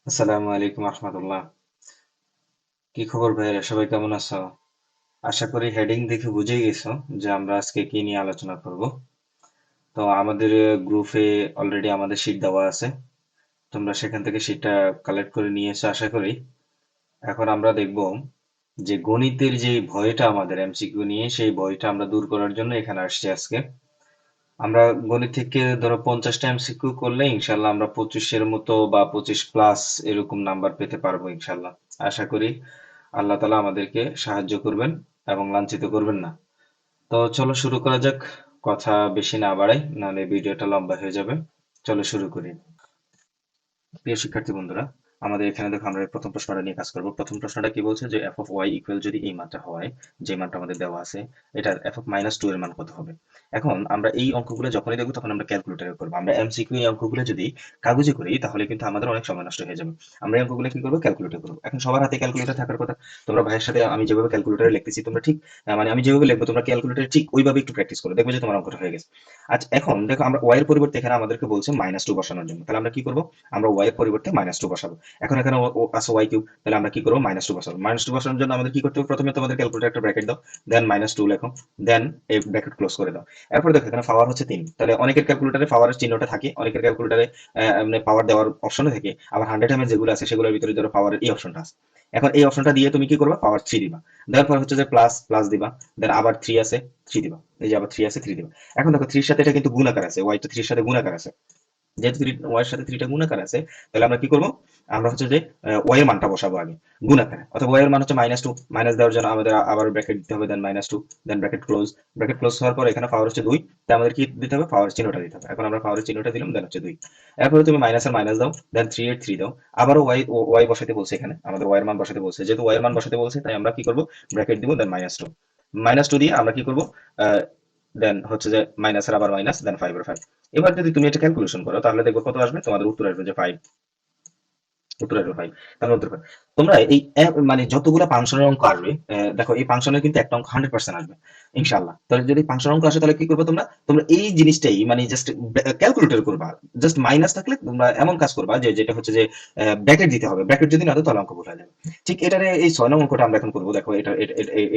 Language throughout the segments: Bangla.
আসসালামু আলাইকুম রহমতুল্লাহ। কি খবর ভাইয়েরা, সবাই কেমন আছো? আশা করি হেডিং দেখে বুঝেই গেছো যে আমরা আজকে কি নিয়ে আলোচনা করব। তো আমাদের গ্রুপে অলরেডি আমাদের শীট দেওয়া আছে, তোমরা সেখান থেকে শীটটা কালেক্ট করে নিয়ে এসো আশা করি। এখন আমরা দেখব যে গণিতের যে ভয়টা আমাদের এমসিকিউ নিয়ে, সেই ভয়টা আমরা দূর করার জন্য এখানে আসছি আজকে। আমরা গণিত থেকে ধরো 50টা এমসিকিউ করলে ইনশাল্লাহ আমরা 25-এর মতো বা 25+ এরকম নাম্বার পেতে পারবো ইনশাল্লাহ। আশা করি আল্লাহ তালা আমাদেরকে সাহায্য করবেন এবং লাঞ্ছিত করবেন না। তো চলো শুরু করা যাক, কথা বেশি না বাড়াই, নাহলে ভিডিওটা লম্বা হয়ে যাবে। চলো শুরু করি। প্রিয় শিক্ষার্থী বন্ধুরা, আমাদের এখানে দেখো আমরা প্রথম প্রশ্নটা নিয়ে কাজ করব। প্রথম প্রশ্নটা কি বলছে যে এফ অফ ওয়াই ইকুয়াল যদি এই মানটা হয়, যে মানটা আমাদের দেওয়া আছে, এটার এফ অফ -2 এর মান কত হবে। এখন আমরা এই অঙ্কগুলো যখনই দেখবো তখন আমরা ক্যালকুলেটরে করবো। আমরা এমসিকিউ এই অঙ্কগুলো যদি কাগজে করি তাহলে কিন্তু আমাদের অনেক সময় নষ্ট হয়ে যাবে। আমরা এই অঙ্কগুলো কি করবো, ক্যালকুলেটর করবো। এখন সবার হাতে ক্যালকুলেটর থাকার কথা। তোমরা ভাইয়ের সাথে আমি যেভাবে ক্যালকুলেটরে লিখতেছি তোমরা ঠিক মানে আমি যেভাবে লিখবো তোমরা ক্যালকুলেটরে ঠিক ওইভাবে একটু প্র্যাকটিস করো, দেখবে যে তোমার অঙ্কটা হয়ে গেছে। আচ্ছা, এখন দেখো আমরা ওয়াই এর পরিবর্তে এখানে আমাদেরকে বলছে -2 বসানোর জন্য, তাহলে আমরা কি করবো, আমরা ওয়াই এর পরিবর্তে -2 বসাবো। এখন এখানে আছে ওয়াই কিউব, তাহলে আমরা কি করবো, -2 বসাবো। -2 বসানোর জন্য আমাদের কি করতে হবে, প্রথমে তোমাদের ক্যালকুলেটর একটা ব্র্যাকেট দাও, দেন -2 লেখো, দেন এই ব্র্যাকেট ক্লোজ করে দাও। এরপর দেখো এখানে পাওয়ার হচ্ছে 3, তাহলে অনেকের ক্যালকুলেটরে পাওয়ারের চিহ্নটা থাকে, অনেকের ক্যালকুলেটরে মানে পাওয়ার দেওয়ার অপশনে থাকে, আবার 100 যেগুলো আছে সেগুলোর ভিতরে ধরো পাওয়ারের এই অপশনটা আছে। এখন এই অপশনটা দিয়ে তুমি কি করবা, পাওয়ার 3 দিবা, দেওয়ার পর হচ্ছে যে প্লাস প্লাস দিবা, দেন আবার 3 আছে 3 দিবা, এই যে আবার 3 আছে 3 দিবা। এখন দেখো 3 এর সাথে এটা কিন্তু গুণাকার আছে, ওয়াই তো 3 এর সাথে গুণাকার আছে, যেহেতু ওয়াই এর সাথে 3টা গুণাকার আছে, তাহলে আমরা কি করব, আমরা হচ্ছে যে ওয়াই এর মানটা বসাবো আগে গুণাকারে, অথবা ওয়াই এর মান হচ্ছে -2, মাইনাস দেওয়ার জন্য আমাদের আবার ব্র্যাকেট দিতে হবে, দেন -2, দেন ব্র্যাকেট ক্লোজ হওয়ার পর এখানে পাওয়ার হচ্ছে 2, তাই আমাদের কি দিতে হবে, পাওয়ার চিহ্নটা দিতে হবে। এখন আমরা পাওয়ারের চিহ্নটা দিলাম, দেন হচ্ছে 2। এরপরে তুমি মাইনাস আর মাইনাস দাও, দেন 3 এর 3 দাও, আবারও ওয়াই ওয়াই বসাতে বলছে, এখানে আমাদের ওয়াই এর মান বসাতে বলছে, যেহেতু ওয়াই এর মান বসাতে বলছে তাই আমরা কি করব, ব্র্যাকেট দিব, দেন -2, -2 দিয়ে আমরা কি করব, দেন হচ্ছে যে মাইনাস আর আবার মাইনাস, দেন 5 এর 5। এবার যদি তুমি এটা ক্যালকুলেশন করো তাহলে দেখবো কত আসবে, তোমাদের উত্তর আসবে যে 5, উত্তর আসবে 5। তাহলে উত্তর 5। তোমরা এই মানে যতগুলো ফাংশনের অঙ্ক আসবে, দেখো এই ফাংশনের কিন্তু একটা অঙ্ক 100% আসবে ইনশাআল্লাহ। তাহলে যদি ফাংশন অঙ্ক আসে তাহলে কি করবে, তোমরা তোমরা এই জিনিসটাই মানে জাস্ট ক্যালকুলেটর করবা, জাস্ট মাইনাস থাকলে তোমরা এমন কাজ করবা যে যেটা হচ্ছে যে ব্র্যাকেট দিতে হবে, ব্র্যাকেট যদি না দাও তাহলে অঙ্ক ভুল হয়ে যাবে। ঠিক এটারে এই 6 নং অঙ্কটা আমরা এখন করবো। দেখো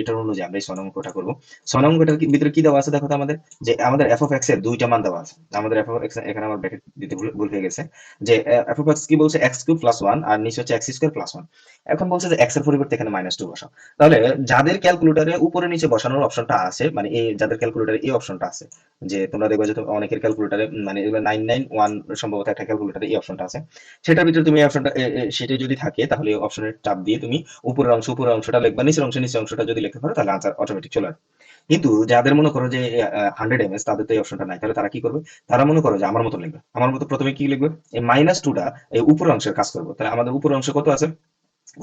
এটার অনুযায়ী আমরা এই 6 নং অঙ্কটা করবো। 6 নং অঙ্কটার ভিতরে কি দেওয়া আছে দেখো তো, আমাদের যে আমাদের এফ অফ এক্স এর দুইটা মান দেওয়া আছে। আমাদের এফ অফ এক্স এখানে আমার ব্র্যাকেট দিতে ভুল হয়ে গেছে, যে এফ অফ এক্স কি বলছে, এক্স কিউব প্লাস 1 আর নিচে হচ্ছে এক্স স্কয়ার প্লাস 1। এখন বলছে যে এক্স এর পরিবর্তে এখানে -2 বসাও। তাহলে যাদের ক্যালকুলেটরে উপরে নিচে বসানোর অপশনটা আছে, মানে এই যাদের ক্যালকুলেটরে এই অপশনটা আছে, যে তোমরা দেখবে যে অনেকের ক্যালকুলেটরে মানে এগুলো 991 সম্ভবত একটা ক্যালকুলেটরে এই অপশনটা আছে, সেটার ভিতরে তুমি এই অপশনটা সেটা যদি থাকে তাহলে এই অপশনের চাপ দিয়ে তুমি উপরের অংশটা লিখবা, নিচের অংশটা যদি লিখতে পারো তাহলে আনসার অটোমেটিক চলে আসবে। কিন্তু যাদের মনে করো যে 100 তাদের তো এই অপশনটা নাই, তাহলে তারা কি করবে, তারা মনে করো যে আমার মতো লিখবে, আমার মতো প্রথমে কি লিখবে, এই -2টা এই উপরের অংশের কাজ করবো। তাহলে আমাদের উপরের অংশ কত আছে,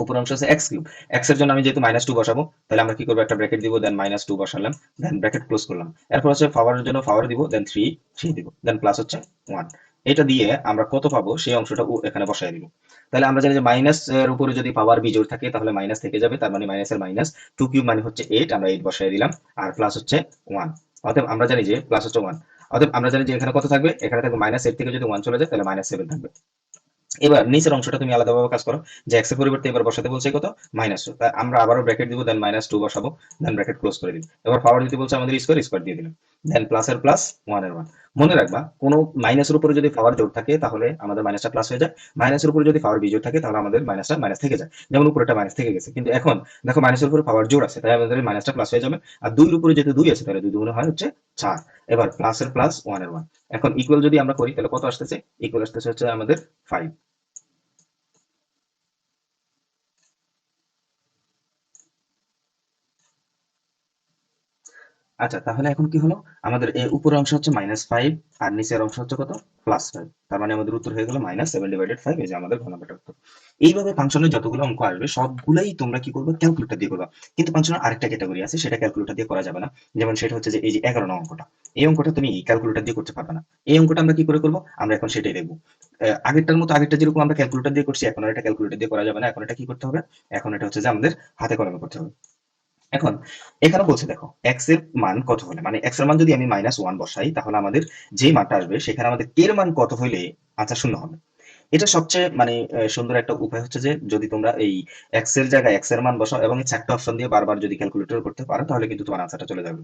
উপর অংশ আছে এক্স কিউব, এক্স এর জন্য আমি যেহেতু -2 বসাবো, তাহলে আমরা কি করবো, একটা ব্র্যাকেট দিব, দেন -2 বসালাম, দেন ব্র্যাকেট ক্লোজ করলাম। এরপর হচ্ছে পাওয়ারের জন্য পাওয়ার দিব, দেন 3 দিব, দেন প্লাস হচ্ছে 1। এটা দিয়ে আমরা কত পাবো সেই অংশটা এখানে বসাই দিব। তাহলে আমরা জানি যে মাইনাস এর উপরে যদি পাওয়ার বিজোড় থাকে তাহলে মাইনাস থেকে যাবে, তার মানে মাইনাসের মাইনাস, 2 কিউব মানে হচ্ছে 8, আমরা 8 বসাই দিলাম, আর প্লাস হচ্ছে 1। অতএব আমরা জানি যে প্লাস হচ্ছে 1, অতএব আমরা জানি যে এখানে কত থাকবে, এখানে থাকবে -8 থেকে যদি 1 চলে যায় তাহলে -7 থাকবে। এবার নিচের অংশটা তুমি আলাদাভাবে কাজ করো, যে এক্স এর পরিবর্তে এবার বসাতে বলছে কত, -2, তাই আমরা আবারও ব্র্যাকেট দিব, দেন -2 বসাবো, দেন ব্র্যাকেট ক্লোজ করে দিব। এবার পাওয়ার দিতে বলছে আমাদের স্কয়ার, স্কয়ার দিয়ে দিলাম, দেন প্লাস এর প্লাস, 1 এর 1। মনে রাখবা কোনো মাইনাসের উপরে যদি পাওয়ার জোড় থাকে তাহলে আমাদের মাইনাসটা প্লাস হয়ে যায়, মাইনাসের উপরে যদি পাওয়ার বিজোড় থাকে তাহলে আমাদের মাইনাসটা মাইনাস থেকে যায়, যেমন উপরেটা মাইনাস থেকে গেছে। কিন্তু এখন দেখো মাইনাসের উপরে পাওয়ার জোড় আছে, তাই আমাদের মাইনাসটা প্লাস হয়ে যাবে, আর 2 এর উপরে যেহেতু 2 আছে তাহলে 2 দুগুণে হয় হচ্ছে 4। এবার প্লাস এর প্লাস, 1 এর 1। এখন ইকুয়াল যদি আমরা করি তাহলে কত আসতেছে, ইকুয়াল আসতেছে হচ্ছে আমাদের 5। আচ্ছা, তাহলে এখন কি হলো, আমাদের এই উপরের অংশ হচ্ছে -5 আর নিচের অংশ হচ্ছে কত, +5। তার মানে আমাদের উত্তর হয়ে গেল -7/5, এই যে আমাদের ঘ নাম্বারটা উত্তর। এইভাবে ফাংশনের যতগুলো অঙ্ক আসবে সবগুলাই তোমরা কি করবে, ক্যালকুলেটর দিয়ে করবা। কিন্তু ফাংশনের আরেকটা ক্যাটাগরি আছে, সেটা ক্যালকুলেটর দিয়ে করা যাবে না। যেমন সেটা হচ্ছে যে এই যে 11 নং অঙ্কটা, এই অঙ্কটা তুমি ক্যালকুলেটর দিয়ে করতে পারবে না। এই অঙ্কটা আমরা কি করে করবো, আমরা এখন সেটাই দেখবো। আগেরটার মতো, আগেরটা যেরকম আমরা ক্যালকুলেটর দিয়ে করছি, এখন আর এটা ক্যালকুলেটর দিয়ে করা যাবে না। এখন এটা কি করতে হবে, এখন এটা হচ্ছে যে আমাদের হাতে কলমে করতে হবে। এখন এখানে বলছে দেখো এক্স এর মান কত হলে, মানে এক্স এর মান যদি আমি -1 বসাই তাহলে আমাদের যে মানটা আসবে সেখানে আমাদের এর মান কত হলে আনসার শূন্য হবে। এটা সবচেয়ে মানে সুন্দর একটা উপায় হচ্ছে যে যদি তোমরা এই এক্স এর জায়গায় এক্স এর মান বসাও এবং এই চারটা অপশন দিয়ে বারবার যদি ক্যালকুলেটর করতে পারো তাহলে কিন্তু তোমার আনসারটা চলে যাবে।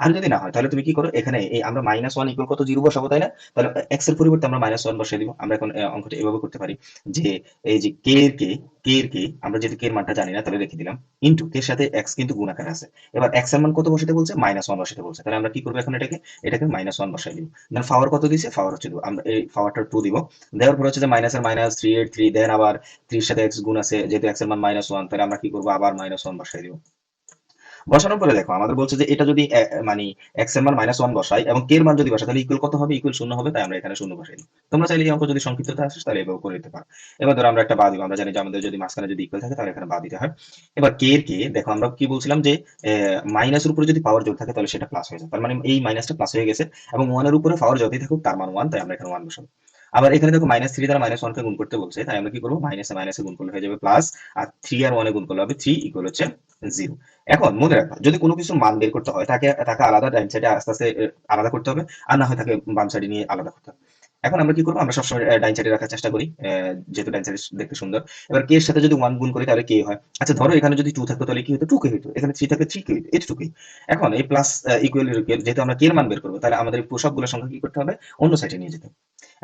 আর যদি না হয় তাহলে তুমি কি করো, এখানে এই আমরা -1 ইকুয়াল কত 0 বসাবো, তাই না? তাহলে এক্স এর পরিবর্তে আমরা -1 বসিয়ে দিব। আমরা এখন অঙ্কটা এভাবে করতে পারি যে এই যে কে আমরা যদি কে এর মানটা জানি না তাহলে রেখে দিলাম, ইনটু কে এর সাথে এক্স কিন্তু গুণ আকারে আছে। এবার এক্স এর মান কত বসাতে বলছে, -1 বসাতে বলছে, তাহলে আমরা কি করবো এখন এটাকে -1 বসাই দিব। দেন পাওয়ার কত দিয়েছে, পাওয়ার হচ্ছে 2, আমরা এই পাওয়ারটা 2 দিব। দেওয়ার পর হচ্ছে যে মাইনাস এর মাইনাস, 3 এর 3, দেন আবার 3 এর সাথে এক্স গুণ আছে, যেহেতু এক্স এর মান -1 তাহলে আমরা কি করবো, আবার -1 বসাই দিব। বসানোর পরে দেখো আমাদের বলছে যে এটা যদি মানে এক্স এর মান -1 বসাই এবং কে এর মান যদি বসাই তাহলে ইকুয়াল কত হবে, ইকুয়াল 0 হবে, তাই আমরা এখানে 0 বসাই দিই। তোমরা চাইলে এই অঙ্ক যদি সংক্ষিপ্ততা আসে তাহলে এভাবে করে দিতে পারো। এবার ধরো আমরা একটা বা দিব, আমরা জানি যে আমাদের যদি মাঝখানে যদি ইকুয়াল থাকে তাহলে এখানে বা দিতে হয়। এবার কে দেখো আমরা কি বলছিলাম যে মাইনাসের উপরে যদি পাওয়ার যোগ থাকে তাহলে সেটা প্লাস হয়ে যায়, তার মানে এই মাইনাসটা প্লাস হয়ে গেছে এবং 1 এর উপরে পাওয়ার যতই থাকুক তার মান 1, তাই আমরা এখানে 1 বসাবো। আবার এখানে দেখো -3 দ্বারা -1 কে গুণ করতে বলছে, তাই আমরা কি করবো, মাইনাসে মাইনাসে গুণ করলে হয়ে যাবে প্লাস, আর 3 আর 1 এ গুণ করলে হবে 3 ইকুয়াল হচ্ছে 0। এখন মনে রাখবা যদি কোনো কিছুর মান বের করতে হয় তাকে তাকে আলাদা ডাইন সাইডে আস্তে আস্তে আলাদা করতে হবে, আর না হয় তাকে বাম সাইডে নিয়ে আলাদা করতে হবে। এখন আমরা কি করবো, আমরা সবসময় ডাইন সাইডে রাখার চেষ্টা করি, যেহেতু ডাইন সাইডে দেখতে সুন্দর। এবার কে এর সাথে যদি 1 গুণ করি তাহলে কে হয়। আচ্ছা ধরো এখানে যদি 2 থাকতো তাহলে কি হতো, 2 কে হতো, এখানে 3 থাকলে 3 কে হতো, এটুকুই। এখন এই প্লাস ইকুয়াল যেহেতু আমরা কে এর মান বের করবো তাহলে আমাদের এই সবগুলো সংখ্যা কি করতে হবে, অন্য সাইডে নিয়ে যেতে হবে।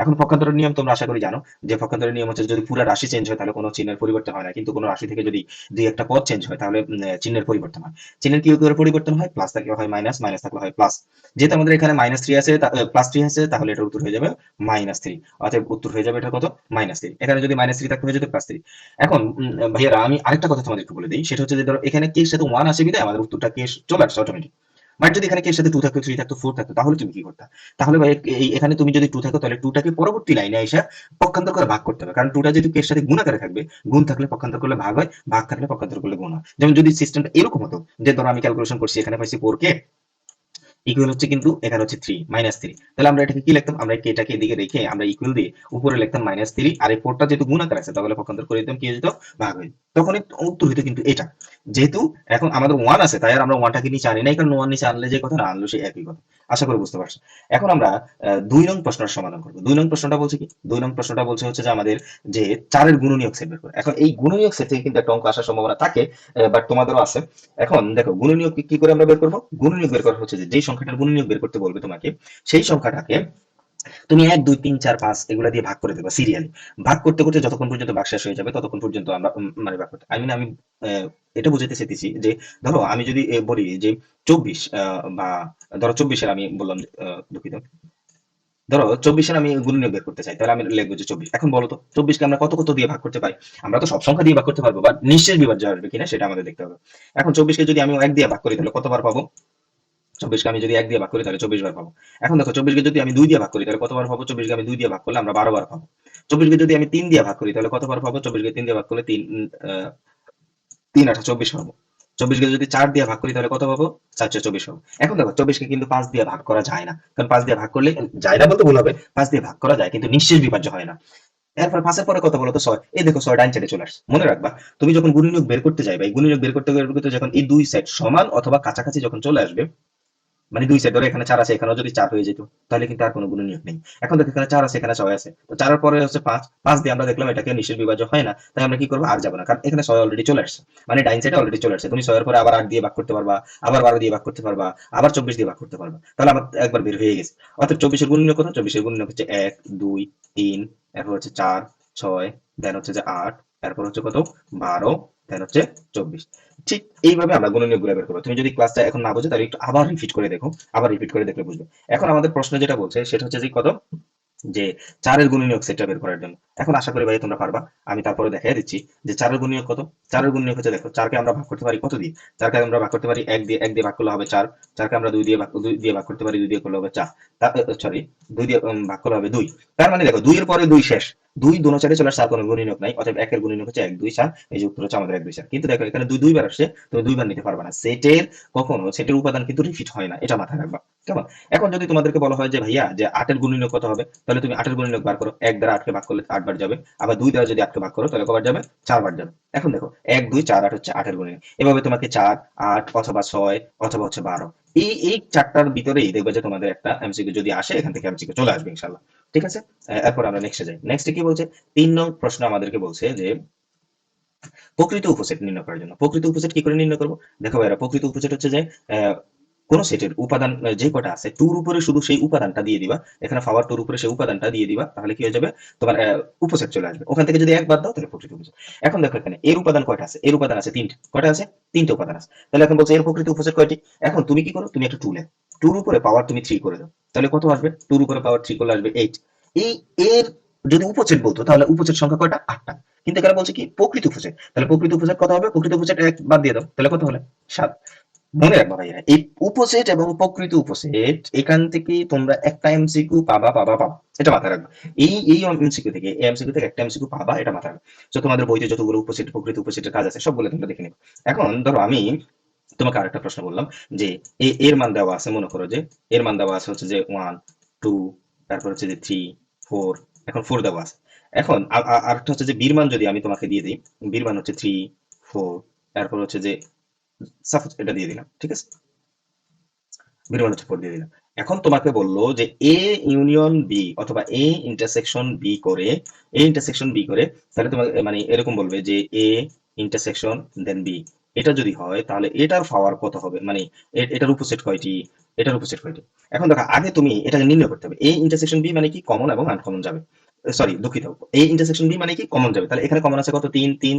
এখন পক্ষান্তরের নিয়ম তোমরা আশা করি জানো, যে পক্ষান্তরের নিয়ম হচ্ছে যদি পুরো রাশি চেঞ্জ হয় তাহলে কোনো চিহ্নের পরিবর্তন হয় না, কিন্তু কোনো রাশি থেকে যদি দুই একটা পদ চেঞ্জ হয় তাহলে চিহ্নের পরিবর্তন হয়। চিহ্নের কি করে পরিবর্তন হয়, প্লাস থাকলে হয় মাইনাস, মাইনাস থাকলে হয় প্লাস। যেহেতু আমাদের এখানে -3 আছে, +3 আছে, তাহলে এটার উত্তর হয়ে যাবে -3। অতএব উত্তর হয়ে যাবে এটা কত, -3। এখানে যদি -3 থাকতে হয়ে যেত +3। এখন ভাইয়ারা আমি আরেকটা কথা তোমাদেরকে বলে দিই, সেটা হচ্ছে যে ধরো এখানে কে এর সাথে 1 আসে বিধায় আমাদের উত্তরটা কে চলে আসছে অটোমেটিক। বাট যদি এখানে কে এর সাথে 2 থাকতো, 3 থাকতো, 4 থাকতো তাহলে তুমি কি করতে, তাহলে ভাই এখানে তুমি যদি 2 থাকো তাহলে 2 টাকে পরবর্তী লাইনে এসে পক্ষান্তর করে ভাগ করতে হবে, কারণ 2 টা যেহেতু কে এর সাথে গুণ আকারে থাকবে, গুণ থাকলে পক্ষান্তর করলে ভাগ হয়, ভাগ থাকলে পক্ষান্তর করলে গুণ হয়। যেমন যদি সিস্টেমটা এরকম হতো যে ধরো আমি ক্যালকুলেশন করছি এখানে পাইছি 4 কে ইকুয়াল হচ্ছে কিন্তু এখানে হচ্ছে 3, -3, তাহলে আমরা এটাকে কি লিখতাম, আমরা কেটাকে এদিকে রেখে আমরা ইকুয়াল দিয়ে উপরে লিখতাম -3, আর এই 4টা যেহেতু গুণ আকার আছে তাহলে পক্ষান্তর করে দিতাম কি হয়ে যেত, ভাগ হয়ে যেত। তখনই উত্তর হইতো কিন্তু এটা। যেহেতু এখন আমাদের 1 আছে তাই আর আমরা 1টাকে নিচে আনি নাই, কারণ 1 নিচে আনলে যে কথা না আনলো সেই একই কথা। আশা করি বুঝতে পারছো। এখন আমরা 2 নং প্রশ্নের সমাধান করব। 2 নং প্রশ্নটা বলছে কি, 2 নং প্রশ্নটা বলছে হচ্ছে যে আমাদের যে 4 এর গুণনীয়ক সেট বের করে। এখন এই গুণনীয়ক সেট থেকে কিন্তু একটা অঙ্ক আসার সম্ভাবনা থাকে, বাট তোমাদেরও আছে। এখন দেখো গুণনীয়ক কি করে আমরা বের করব, গুণনীয়ক বের করা হচ্ছে যে যেই সংখ্যাটার গুণনীয়ক বের করতে বলবে তোমাকে, সেই সংখ্যাটাকে তুমি 1 2 3 4 5 এগুলা দিয়ে ভাগ করে দেবা সিরিয়ালি। ভাগ করতে করতে যতক্ষণ পর্যন্ত ভাগ শেষ হয়ে যাবে ততক্ষণ পর্যন্ত আমরা মানে ভাগ করতে আমি এটা বুঝাতে চাইতেছি যে ধরো আমি যদি বলি যে 24 বা ধরো 24 এর আমি বললাম দুঃখিত, ধরো 24 এর আমি গুণনীয়ক বের করতে চাই, তাহলে আমি লিখবো যে 24। এখন বলো তো 24 কে আমরা কত কত দিয়ে ভাগ করতে পারি, আমরা তো সব সংখ্যা দিয়ে ভাগ করতে পারবো, বাট নিঃশেষ বিভাজ্য আসবে কিনা সেটা আমাদের দেখতে হবে। এখন 24 কে যদি আমি 1 দিয়ে ভাগ করি তাহলে কতবার পাবো, 24 কে আমি যদি 1 দিয়ে ভাগ করি তাহলে 24 বার পাবো। এখন দেখো 24 কে যদি আমি 2 দিয়ে ভাগ করি তাহলে কতবার পাবো, 24 কে আমি 2 দিয়ে ভাগ করলে আমরা 12 বার পাবো। 24 কে যদি আমি 3 দিয়ে ভাগ করি তাহলে কতবার পাবো, 24 কে 3 দিয়ে ভাগ করলে 3 3 8 24 পাবো। 24 কে যদি 4 দিয়ে ভাগ করি তাহলে কত পাবো, 4 4 24 পাবো। এখন দেখো 24 কে কিন্তু 5 দিয়ে ভাগ করা যায় না, কারণ 5 দিয়ে ভাগ করলে যায় না বলতে ভুল হবে, 5 দিয়ে ভাগ করা যায় কিন্তু নিঃশেষ বিভাজ্য হয় না। এরপর 5 এর পরে কত বলো তো, 6। এই দেখো 6 ডাইন সাইডে চলে আসছে। মনে রাখবা তুমি যখন গুণনীয়ক বের করতে যাইবা, এই গুণনীয়ক বের করতে যখন এই দুই সাইড সমান অথবা কাছাকাছি যখন চলে আসবে, মানে দুই সাইড ধরে এখানে 4 আছে এখানেও যদি 4 হয়ে যেত তাহলে কিন্তু আর কোনো গুণনীয়ক নেই। এখন দেখো এখানে 4 আছে এখানে 6 আছে, তো 4 এর পরে হচ্ছে 5, 5 দিয়ে আমরা দেখলাম এটাকে নিঃশেষ বিভাজ্য হয় না, তাই আমরা কি করবো, আর যাবো না, কারণ এখানে 6 অলরেডি চলে আসছে, মানে ডাইন সাইডে অলরেডি চলে আসছে। তুমি 6 এর পরে আবার 8 দিয়ে ভাগ করতে পারবা, আবার 12 দিয়ে ভাগ করতে পারবা, আবার 24 দিয়ে ভাগ করতে পারবা, তাহলে আমার একবার বের হয়ে গেছে। অর্থাৎ 24 এর গুণনীয়ক কত, 24 এর গুণনীয়ক হচ্ছে 1 2 3, এরপর হচ্ছে 4 6, দেন হচ্ছে যে 8, এরপর হচ্ছে কত 12, দেন হচ্ছে 24। ঠিক এইভাবে আমরা গুণনীয়ক গুলো বের করবো। তুমি যদি ক্লাসটা এখন না বুঝো তাহলে একটু আবার রিপিট করে দেখো, আবার রিপিট করে দেখলে বুঝবে। এখন আমাদের প্রশ্ন যেটা বলছে সেটা হচ্ছে যে কত, যে 4 এর গুণনীয়ক সেটটা বের করার জন্য। এখন আশা করি ভাই তোমরা পারবা। আমি তারপরে দেখাই দিচ্ছি যে 4 এর গুণনীয়ক কত। 4 এর গুণনীয়ক হচ্ছে দেখো 4 কে আমরা ভাগ করতে পারি কত দিয়ে, 4 কে আমরা ভাগ করতে পারি 1 দিয়ে, 1 দিয়ে ভাগ করলে হবে 4। 4 কে আমরা 2 দিয়ে ভাগ করতে পারি, 2 দিয়ে করলে হবে 4। সরি 2 দিয়ে ভাগ করলে হবে 2। তার মানে দেখো 2 এর পরে 2 শেষ। 2 দোনো সাইডে চলে আসছে, আর কোনো গুণনীয়ক নাই, অতএব 1 এর গুণনীয়ক হচ্ছে 1 2 4। এই যে উত্তর হচ্ছে আমাদের 1 2 4। কিন্তু দেখো এখানে 2 দুইবার আসছে, তুমি দুইবার নিতে পারবে না। সেটের কখনো সেটের উপাদান কিন্তু রিপিট হয় না, এটা মাথায় রাখবা। কেমন? এখন যদি তোমাদেরকে বলা হয় যে ভাইয়া যে 8 এর গুণনীয়ক কত হবে, তাহলে তুমি 8 এর গুণনীয়ক বার করো। 1 দ্বারা 8 কে ভাগ করলে 8 বার যাবে। আবার 2 দ্বারা যদি 8 কে ভাগ করো তাহলে কবার যাবে? 4 বার যাবে। এখন দেখো 1 2 4 8 হচ্ছে 8 এর গুণনীয়ক। এভাবে তোমাকে 4 8 অথবা 6 অথবা হচ্ছে 12, এই চারটার ভিতরেই দেখবে যে তোমাদের একটা এমসিকিউ যদি আসে এখান থেকে এমসিকিউ চলে আসবে ইনশাআল্লাহ। ঠিক আছে? এরপর আমরা নেক্সটে যাই। নেক্সটে কি বলছে? ৩ নং প্রশ্ন আমাদেরকে বলছে যে প্রকৃত উপসেট নির্ণয় করার জন্য। প্রকৃত উপসেট কি করে নির্ণয় করব? দেখো ভাইরা, প্রকৃত উপসেট হচ্ছে যে কোন সেটের উপাদান যে কটা আছে, টুর উপরে শুধু সেই উপাদানটা দিয়ে দিবা, এখানে পাওয়ার টুর উপরে সেই উপাদানটা দিয়ে দিবা, তাহলে কি হয়ে যাবে? তোমার উপসেট চলে আসবে। ওখান থেকে যদি এক বাদ দাও তাহলে প্রকৃত উপসেট। এখন দেখো এখানে এর উপাদান কয়টা আছে? এর উপাদান আছে তিনটে। কয়টা আছে? তিনটে উপাদান আছে। তাহলে এখন বলছে এর প্রকৃত উপসেট কয়টি? এখন তুমি কি করো? তুমি একটা টু লেখ, টুর উপরে পাওয়ার তুমি 3 করে দাও, তাহলে কত আসবে? টুর উপরে পাওয়ার 3 করলে আসবে 8। এই এর যদি উপসেট বলতো তাহলে উপসেট সংখ্যা কয়টা? 8টা। কিন্তু এখানে বলছে কি প্রকৃত উপসেট, তাহলে প্রকৃত উপসেট কত হবে? প্রকৃত উপসেট এক বাদ দিয়ে দাও, তাহলে কত হলো? 7। মনে রাখবা ভাইয়া, এই উপসেট এবং প্রকৃত উপসেট এখান থেকে তোমরা একটা এমসিকিউ পাবা, এটা মাথায় রাখবা। এই এমসিকিউ থেকে, এই এমসিকিউ থেকে একটা এমসিকিউ পাবা, এটা মাথায় রাখবা। তো তোমাদের বইতে যতগুলো উপসেট প্রকৃত উপসেটের কাজ আছে সবগুলো তোমরা দেখে নিবে। এখন ধরো আমি তোমাকে আরেকটা প্রশ্ন বললাম যে এর মান দেওয়া আছে, মনে করো যে এর মান দেওয়া আছে হচ্ছে যে 1 2, তারপর হচ্ছে যে 3 4, এখন 4 দেওয়া আছে। এখন আরেকটা হচ্ছে যে বীর মান যদি আমি তোমাকে দিয়ে দিই, বীর মান হচ্ছে 3 4, তারপর হচ্ছে যে সাপোজ এটা দিয়ে দিলাম, ঠিক আছে? বীর মান হচ্ছে 4 দিয়ে দিলাম। এখন তোমাকে বললো যে এ ইউনিয়ন বি অথবা এ ইন্টারসেকশন বি করে, এ ইন্টারসেকশন বি করে, তাহলে তোমাকে মানে এরকম বলবে যে এ ইন্টারসেকশন দেন বি, এটা যদি হয় তাহলে এটার পাওয়ার কত হবে, মানে এটার উপসেট কয়টি, এটার উপসেট কয়টি। এখন দেখো আগে তুমি এটাকে নির্ণয় করতে হবে, এ ইন্টারসেকশন বি মানে কি কমন এবং আনকমন যাবে, সরি দুঃখিত, এ ইন্টারসেকশন বি মানে কি কমন যাবে, তাহলে এখানে কমন আছে কত? 3 3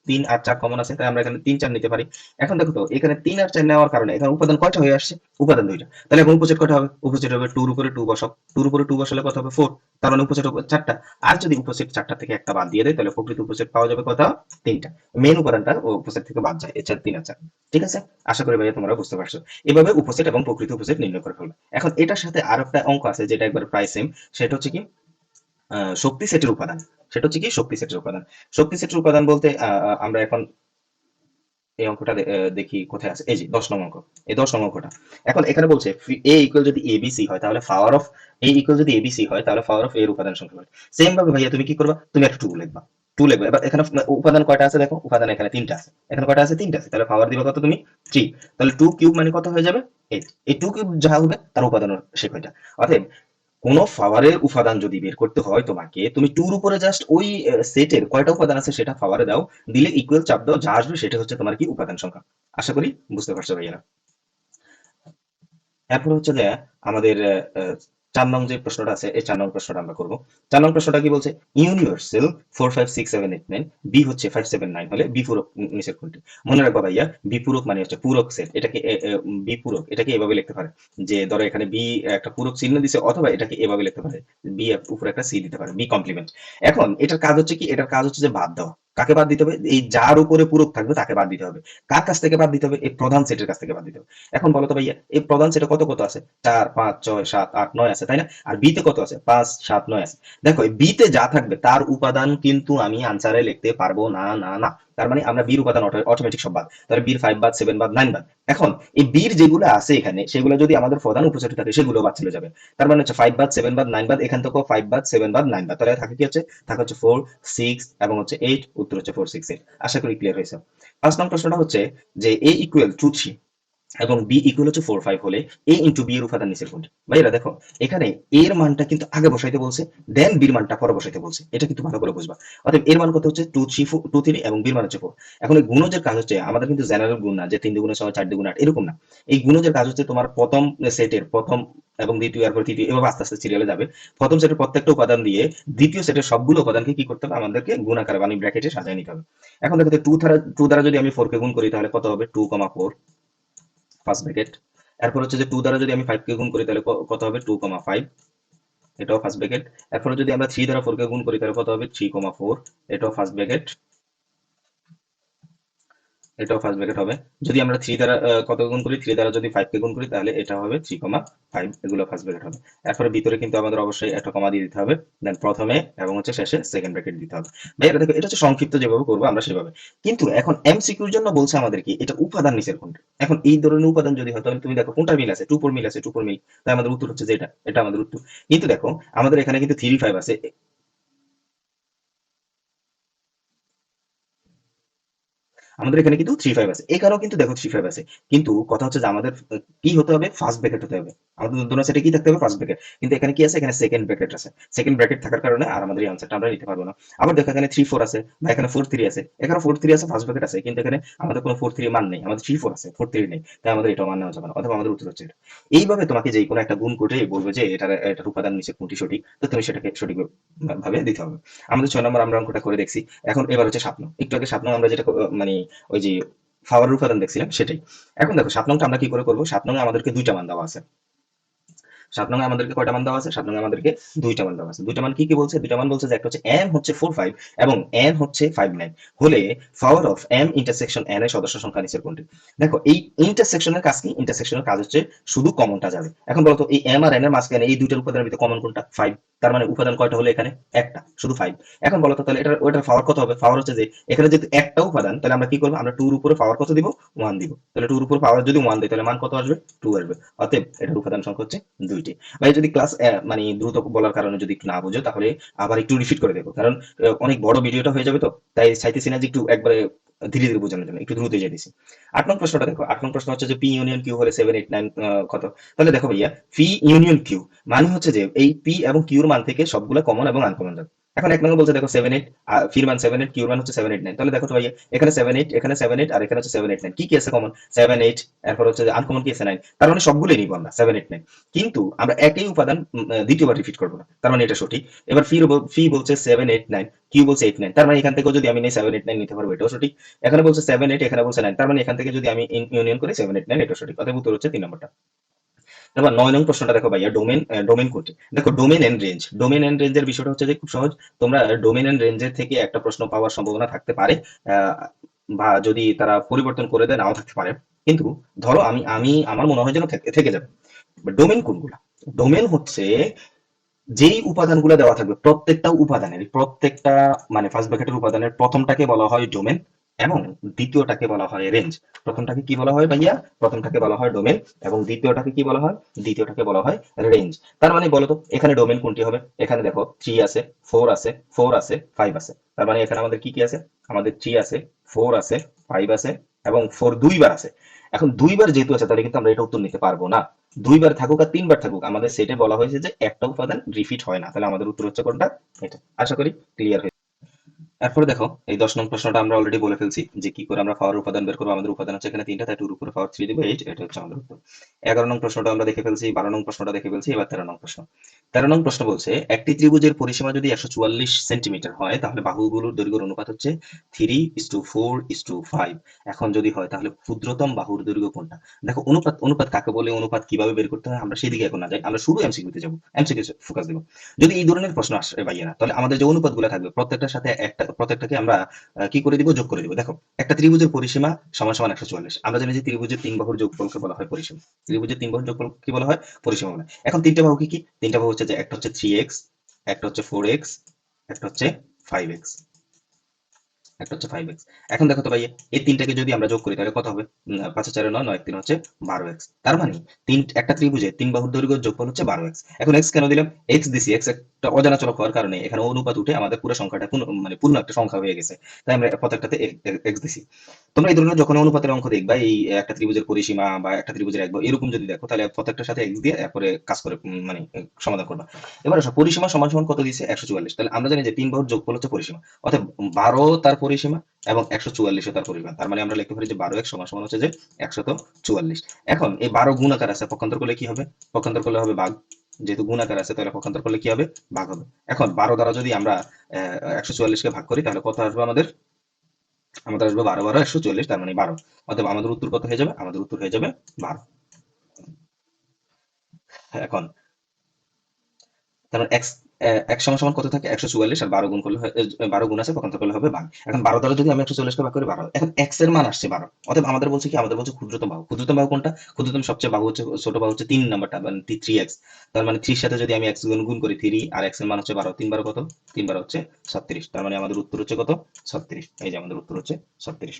3 আর 4 কমন আছে, তাই আমরা এখানে 3 4 নিতে পারি। এখন দেখো তো এখানে 3 আর 4 নেওয়ার কারণে এখানে উপাদান কয়টা হয়ে আসছে? উপাদান দুইটা। তাহলে এখন উপসেট কয়টা হবে? উপসেট হবে 2 এর উপরে 2 বসাও, 2 এর উপরে 2 বসালে কত হবে? 4। তার মানে উপসেট হবে 4টা। আর যদি উপসেট 4টা থেকে একটা বাদ দিয়ে দেয় তাহলে প্রকৃত উপসেট পাওয়া যাবে কত? 3টা। মেইন উপাদানটা উপসেট থেকে বাদ যায়, এছাড়া 3 আর 4। ঠিক আছে? আশা করি ভাইয়া তোমরা বুঝতে পারছো। এভাবে উপসেট এবং প্রকৃত উপসেট নির্ণয় করে ফেলবে। এখন এটার সাথে আরো একটা অঙ্ক আছে যেটা একবার প্রায় সেম, সেটা হচ্ছে কি শক্তি সেটের উপাদান। সেটা হচ্ছে কি শক্তি সেটের উপাদান। শক্তি সেটের উপাদান বলতে আমরা এখন এই অঙ্কটা দেখি কোথায় আছে, এই যে 10 নং অঙ্ক, এই 10 নং অঙ্কটা। এখন এখানে বলছে এ ইকুয়াল যদি এবিসি হয় তাহলে পাওয়ার অফ এ ইকুয়াল যদি এবিসি হয় তাহলে পাওয়ার অফ এর উপাদান সংখ্যা কত? সেম ভাবে ভাইয়া তুমি কি করবা? তুমি একটা টু লিখবা, টু লিখবা। এবার এখানে উপাদান কয়টা আছে দেখো, উপাদান এখানে 3টা আছে, এখানে কয়টা আছে? 3টা আছে, তাহলে পাওয়ার দিবা কত তুমি? 3। তাহলে 2 কিউব মানে কত হয়ে যাবে? 8। এই 2 কিউব যা হবে তার উপাদান সে কয়টা। অতএব কোন পাওয়ারের উপাদান যদি বের করতে হয় তোমাকে, তুমি টুর উপরে জাস্ট ওই সেটের কয়টা উপাদান আছে সেটা পাওয়ারে দাও, দিলে ইকুয়াল চাপ দাও, যা আসবে সেটা হচ্ছে তোমার কি উপাদান সংখ্যা। আশা করি বুঝতে পারছো ভাইয়া। এরপর হচ্ছে যে আমাদের 4 নং যে প্রশ্নটা আছে, এই 4 নং প্রশ্নটা আমরা করবো। 4 নং প্রশ্নটা কি বলছে? ইউনিভার্সাল 4 5 6 7 8 9, বি হচ্ছে 5 7 9 হলে বি পূরক নিচের কোনটি? মনে রাখবা ভাইয়া, বি পূরক মানে হচ্ছে পূরক সেট, এটাকে বি পূরক এটাকে এভাবে লিখতে পারে যে ধরো এখানে বি একটা পূরক চিহ্ন দিছে, অথবা এটাকে এভাবে লিখতে পারে বি উপরে একটা সি দিতে পারে, বি কমপ্লিমেন্ট। এখন এটার কাজ হচ্ছে কি? এটার কাজ হচ্ছে যে বাদ দেওয়া। কাকে বাদ দিতে হবে? এই যার উপরে পূরক থাকবে তাকে বাদ দিতে হবে। কার কাছ থেকে বাদ দিতে হবে? এই প্রধান সেটের কাছ থেকে বাদ দিতে হবে। এখন বলো তো ভাইয়া, এই প্রধান সেটে কত কত আছে? 4 5 6 7 8 9 আছে, তাই না? আর বি তে কত আছে? 5 7 9 আছে। দেখো এই বি তে যা থাকবে তার উপাদান কিন্তু আমি আনসারে লিখতে পারবো না, না। তার মানে আমরা বির উপাদান অটোমেটিক সব বাদ, তাহলে বির 5 বাদ 7 বাদ 9 বাদ। এখন এই বির যেগুলো আছে এখানে সেগুলো যদি আমাদের প্রধান উপসেটে থাকে সেগুলো বাদ চলে যাবে। তার মানে হচ্ছে 5 বাদ 7 বাদ 9 বাদ, এখান থেকেও 5 বাদ 7 বাদ 9 বাদ, তাহলে থাকে কি হচ্ছে? থাকে হচ্ছে 4 6 এবং হচ্ছে 8, উত্তর হচ্ছে 4 6 8। আশা করি ক্লিয়ার হয়েছে। 5 নং প্রশ্নটা হচ্ছে যে এ ইকুয়াল টু 3 এবং বি ইকুয়াল হচ্ছে 4 5 হলে এ ইন্টু বি এর উপাদান নিচের কোনটি? ভাইরা দেখো এখানে এর মানটা কিন্তু আগে বসাইতে বলছে, দেন বির মানটা পরে বসাইতে বলছে, এটা কিন্তু ভালো করে বুঝবা। অতএব এর মান কত হচ্ছে? 2 3 2 3 এবং বির মান হচ্ছে 4। এখন এই গুণজের কাজ হচ্ছে, আমাদের কিন্তু জেনারেল গুণ না যে 3 দুগুণে 6 4 দুগুণে 8 এরকম না। এই গুণজের কাজ হচ্ছে তোমার প্রথম সেটের প্রথম এবং দ্বিতীয়, এরপর তৃতীয়, এভাবে আস্তে আস্তে সিরিয়ালে যাবে। প্রথম সেটের প্রত্যেকটা উপাদান দিয়ে দ্বিতীয় সেটের সবগুলো উপাদানকে কি করতে হবে? আমাদেরকে গুণ আকারে মানে ব্র্যাকেটে সাজিয়ে নিতে হবে। এখন দেখো 2 দ্বারা যদি আমি 4 কে গুণ করি তাহলে কত হবে? 2 4 ফার্স্ট ব্র্যাকেট। এরপর হচ্ছে যে 2 দ্বারা যদি আমি 5 কে গুণ করি তাহলে কত হবে? 2 5, এটাও ফার্স্ট ব্র্যাকেট। এরপরে যদি আমরা 3 দ্বারা 4 কে গুণ করি তাহলে কত হবে? 3 4, এটাও ফার্স্ট ব্র্যাকেট, এটাও ফার্স্ট ব্র্যাকেট হবে। যদি আমরা 3 দ্বারা কত গুণ করি? 3 দ্বারা যদি 5 কে গুণ করি তাহলে এটা হবে 3 5, এগুলো ফার্স্ট ব্র্যাকেট হবে। এরপরে ভিতরে কিন্তু আমাদের অবশ্যই একটা কমা দিয়ে দিতে হবে, দেন প্রথমে এবং হচ্ছে শেষে সেকেন্ড ব্র্যাকেট দিতে হবে। ভাই এটা দেখো, এটা হচ্ছে সংক্ষিপ্ত যেভাবে করবো আমরা সেভাবে। কিন্তু এখন এমসিকিউর জন্য বলছে আমাদের কি এটা উপাদান নিচের কোনটা। এখন এই ধরনের উপাদান যদি হয় তাহলে তুমি দেখো কোনটা মিল আছে? 2 4 মিল আছে, 2 4 মিল, তাই আমাদের উত্তর হচ্ছে যে এটা, এটা আমাদের উত্তর। কিন্তু দেখো আমাদের এখানে কিন্তু 3 5 আছে। আমাদের এখানে কিন্তু 3 5 আছে, এখানেও কিন্তু দেখো 3 5 আছে। কিন্তু কথা হচ্ছে যে আমাদের কি হতে হবে, ফার্স্ট ব্র্যাকেট হতে হবে। আমাদের দুটো সেটে কি থাকতে হবে, ফার্স্ট ব্র্যাকেট। কিন্তু এখানে কি আছে, এখানে সেকেন্ড ব্র্যাকেট আছে। সেকেন্ড ব্র্যাকেট থাকার কারণে আর আমাদের এই আনসারটা আমরা নিতে পারবো না। আবার দেখো এখানে 3 4 আছে, বা এখানে 4 3 আছে, এখানে 4 3 আছে, ফার্স্ট ব্র্যাকেট আছে, কিন্তু এখানে আমাদের কোনো 4 3 মান নেই, আমাদের 3 4 আছে, 4 3 নেই, তাই আমাদের এটাও মান নেওয়া যাবে না, অথবা আমাদের উত্তর হচ্ছে এটা। এইভাবে তোমাকে যে কোনো একটা গুণ করে বলবে যে এটার উপাদান নিচে কোনটি সঠিক, তো তুমি সেটাকে সঠিক ভাবে দিতে হবে। আমাদের 6 নম্বর আমরা অঙ্কটা করে দেখছি। এখন এবার হচ্ছে 7 নং। একটু আগে 7 নং আমরা যেটা মানে ওই যে পাওয়ার উপাদান দেখছিলাম সেটাই। এখন দেখো 7 নংটা আমরা কি করে করবো, 7 নং আমাদেরকে দুইটা মান দেওয়া আছে। 7 নং আমাদেরকে কয়টা মান দেওয়া আছে, 7 নং আমাদেরকে দুইটা মান দেওয়া আছে। দুইটা মান কি কি বলছে, দুইটা মান বলছে যে একটা হচ্ছে m হচ্ছে 4 5 এবং n হচ্ছে 5 9 হলে power of m intersection n এর সদস্য সংখ্যা নিচের কোনটি। দেখো এই ইন্টারসেকশনের কাজ কি, ইন্টারসেকশনের কাজ হচ্ছে শুধু কমনটা যাবে। এখন বলতো এই m আর n এর মাঝখানে এই দুইটার উপাদানের ভিতরে কমন কোনটা, 5। তার মানে উপাদান কয়টা হলো এখানে, একটা, শুধু 5। এখন বলতো তাহলে এটার ওটার পাওয়ার কত হবে, পাওয়ার হচ্ছে যে এখানে যেহেতু একটা উপাদান, তাহলে আমরা কি করবো, আমরা 2 এর উপরে পাওয়ার কত দিব, 1 দিব। তাহলে 2 এর উপর পাওয়ার যদি 1 দেয় তাহলে মান কত আসবে, 2 আসবে। অতএব এটার উপাদান সংখ্যা হচ্ছে দুইটি। ভাই যদি ক্লাস মানে দ্রুত বলার কারণে যদি একটু না বুঝো তাহলে আবার একটু রিপিট করে দেখো, কারণ অনেক বড় ভিডিওটা হয়ে যাবে, তো তাই চাইতেছি না যে একটু একবারে ধীরে ধীরে বোঝানোর জন্য, একটু দ্রুত যেতেছি। 8 নং প্রশ্নটা দেখো, 8 নং প্রশ্ন হচ্ছে যে পি ইউনিয়ন কিউ হলে 7 8 9 কত। তাহলে দেখো ভাইয়া, পি ইউনিয়ন কিউ মানে হচ্ছে যে এই পি এবং কিউর মান থেকে সবগুলো কমন এবং আনকমন যাবে। এখন 1 নম্বর বলছে দেখো 7 8, ফির মান 7 8, কিউর মান হচ্ছে 7 8 9। তাহলে দেখো তো ভাইয়া, এখানে 7 8, এখানে 7 8, আর এখানে হচ্ছে 7 8 9, কি কি আছে কমন, 7 8, এরপর হচ্ছে আনকমন কি আছে 9, তার মানে সবগুলোই নিব আমরা 7 8 9। কিন্তু আমরা একই উপাদান দ্বিতীয়বার রিপিট করবো না, তার মানে এটা সঠিক। এবার ফি বলছে 7 8 9, কিউ বলছে 8 9, তার মানে এখান থেকেও যদি আমি নেই 7 8 9 নিতে পারবো, এটাও সঠিক। এখানে বলছে 7 8, এখানে বলছে 9, তার মানে এখান থেকে যদি আমি ইউনিয়ন করি 7 8 9, এটাও সঠিক। অতএব উত্তর হচ্ছে 3 নম্বরটা। এবার 9 নং প্রশ্নটা দেখো ভাইয়া, ডোমেন ডোমেন কোনটি। দেখো domain and range, domain and রেঞ্জের বিষয়টা হচ্ছে যে খুব সহজ। তোমরা ডোমেন এন্ড রেঞ্জের থেকে একটা প্রশ্ন পাওয়ার সম্ভাবনা থাকতে পারে, আহ, বা যদি তারা পরিবর্তন করে দেয় নাও থাকতে পারে। কিন্তু ধরো আমি আমি আমার মনে হয় যেন থেকে থেকে যাবে। ডোমেন কোনগুলা, ডোমেন হচ্ছে যেই উপাদানগুলো দেওয়া থাকবে, প্রত্যেকটা উপাদানের প্রত্যেকটা মানে ফার্স্ট ব্র্যাকেটের উপাদানের প্রথমটাকে বলা হয় ডোমেন এবং দ্বিতীয়টাকে বলা হয় রেঞ্জ। প্রথমটাকে কি বলা হয় ভাইয়া, প্রথমটাকে বলা হয় ডোমেন এবং দ্বিতীয়টাকে কি বলা হয়, দ্বিতীয়টাকে বলা হয় রেঞ্জ। তার মানে বলতো এখানে ডোমেন কোনটি হবে, এখানে দেখো 3 আছে, 4 আছে, 4 আছে, 5 আছে। তার মানে এখানে আমাদের কি কি আছে, আমাদের 3 আছে, 4 আছে, 5 আছে এবং 4 দুইবার আছে। এখন দুইবার যেহেতু আছে তাহলে কিন্তু আমরা এটা উত্তর নিতে পারবো না। দুইবার থাকুক আর তিনবার থাকুক, আমাদের সেটে বলা হয়েছে যে একটা উপাদান রিপিট হয় না, তাহলে আমাদের উত্তর হচ্ছে কোনটা, এটা। আশা করি ক্লিয়ার হয়েছে। এরপরে দেখো এই 10 নং প্রশ্নটা আমরা অলরেডি বলে ফেলছি যে কি করে আমরা পাওয়ার উপাদান বের করবো। আমাদের উপাদান হচ্ছে এখানে তিনটা, তাই 2 এর উপরে পাওয়ার 3 দিব, এইট, এটা হচ্ছে আমাদের উত্তর। 11 নং প্রশ্নটা আমরা দেখে ফেলছি, 12 নং প্রশ্নটা দেখে ফেলছি, এবার 13 নং প্রশ্ন। 13 নং প্রশ্ন বলছে একটি ত্রিভুজের পরিসীমা যদি 144 সেন্টিমিটার হয় তাহলে বাহুগুলোর দৈর্ঘ্যের অনুপাত হচ্ছে 3:4:5। এখন যদি হয় তাহলে ক্ষুদ্রতম বাহুর দৈর্ঘ্য কোনটা। দেখো অনুপাত, অনুপাত কাকে বলে, অনুপাত কিভাবে বের করতে হয় আমরা সেদিকে এখন না যাই, আমরা শুধু এমসিকিউতে যাবো, এমসিকিউ ফোকাস দেবো। যদি এই ধরনের প্রশ্ন আসে ভাইয়া, তাহলে আমাদের যে অনুপাতগুলো থাকবে প্রত্যেকটার সাথে একটা, প্রত্যেকটাকে আমরা কি করে দিব, যোগ করে দিব। দেখো একটা ত্রিভুজের পরিসীমা সমান সমান 144, আমরা জানি যে ত্রিভুজের তিন বাহুর যোগফলকে বলা হয় পরিসীমা। ত্রিভুজের তিন বাহুর যোগফল কি বলা হয়, পরিসীমা বলা হয়। এখন তিনটা বাহু কি কি, তিনটা বাহু হচ্ছে যে একটা হচ্ছে 3x, একটা হচ্ছে 4x, একটা হচ্ছে 5x, একটা হচ্ছে 5x। এখন দেখো তো ভাই, এই তিনটাকে যদি আমরা যোগ করি তাহলে কত হবে, 5 4 9 9 3 হচ্ছে 12x। তার মানে একটা ত্রিভুজে তিন বাহুর দৈর্ঘ্যের যোগফল হচ্ছে 12x। এখন x কেন দিলাম, x দিছি, x একটা অজানা চলক হওয়ার কারণে এখানে অনুপাত উঠে আমাদের পুরো সংখ্যাটা মানে পূর্ণ একটা সংখ্যা হয়ে গেছে, তাই আমরা প্রত্যেকটাতে x দিছি। তোমরা এই ধরনের যখন অনুপাতের অঙ্ক দেখবা, এই একটা ত্রিভুজের পরিসীমা বা একটা ত্রিভুজের এক বাহু এরকম যদি দেখো, তাহলে প্রত্যেকটার সাথে x দিয়ে এরপরে কাজ করে মানে সমাধান করবা। এবার আসো পরিসীমা সমান সমান কত দিয়েছে, 144। তাহলে আমরা জানি যে তিন বাহুর যোগফল হচ্ছে পরিসীমা, অর্থাৎ 12 তার পরিসীমা এবং 144 তার পরিসীমা। তার মানে আমরা লিখতে পারি যে 12x সমান সমান হচ্ছে যে 144। এখন এই 12 গুণ আকার আছে, পক্ষান্তর করলে কি হবে, পক্ষান্তর করলে হবে ভাগ। যেহেতু গুণ আকার আছে তাহলে পক্ষান্তর করলে কি হবে, ভাগ হবে। এখন 12 দ্বারা যদি আমরা 144 কে ভাগ করি তাহলে কত আসবে আমাদের, আমাদের আসবে 12 12 144, তার মানে 12। অতএব আমাদের উত্তর কত হয়ে যাবে, আমাদের উত্তর হয়ে যাবে 12। এখন তার মানে এক্স, এক সমান সমান কত থাকে, 144, আর 12 গুণ করলে 12 গুণ আছে, পক্ষান্তর করলে হবে 12। এখন 12 দ্বারা যদি আমি 144 কে ভাগ করি 12, এখন এক্স এর মান আসছে 12। অতএব আমাদের বলছে কি, আমাদের বলছে ক্ষুদ্রতম বাহু। ক্ষুদ্রতম বাহু কোনটা, ক্ষুদ্রতম সবচেয়ে বাহু হচ্ছে, ছোট বাহু হচ্ছে 3 নাম্বারটা মানে 3x। তার মানে 3 এর সাথে যদি আমি x গুণ গুণ করি 3, আর x এর মান হচ্ছে 12, 3 12 কত, 3 12 হচ্ছে 36। তার মানে আমাদের উত্তর হচ্ছে কত, 36। এই যে আমাদের উত্তর হচ্ছে 36।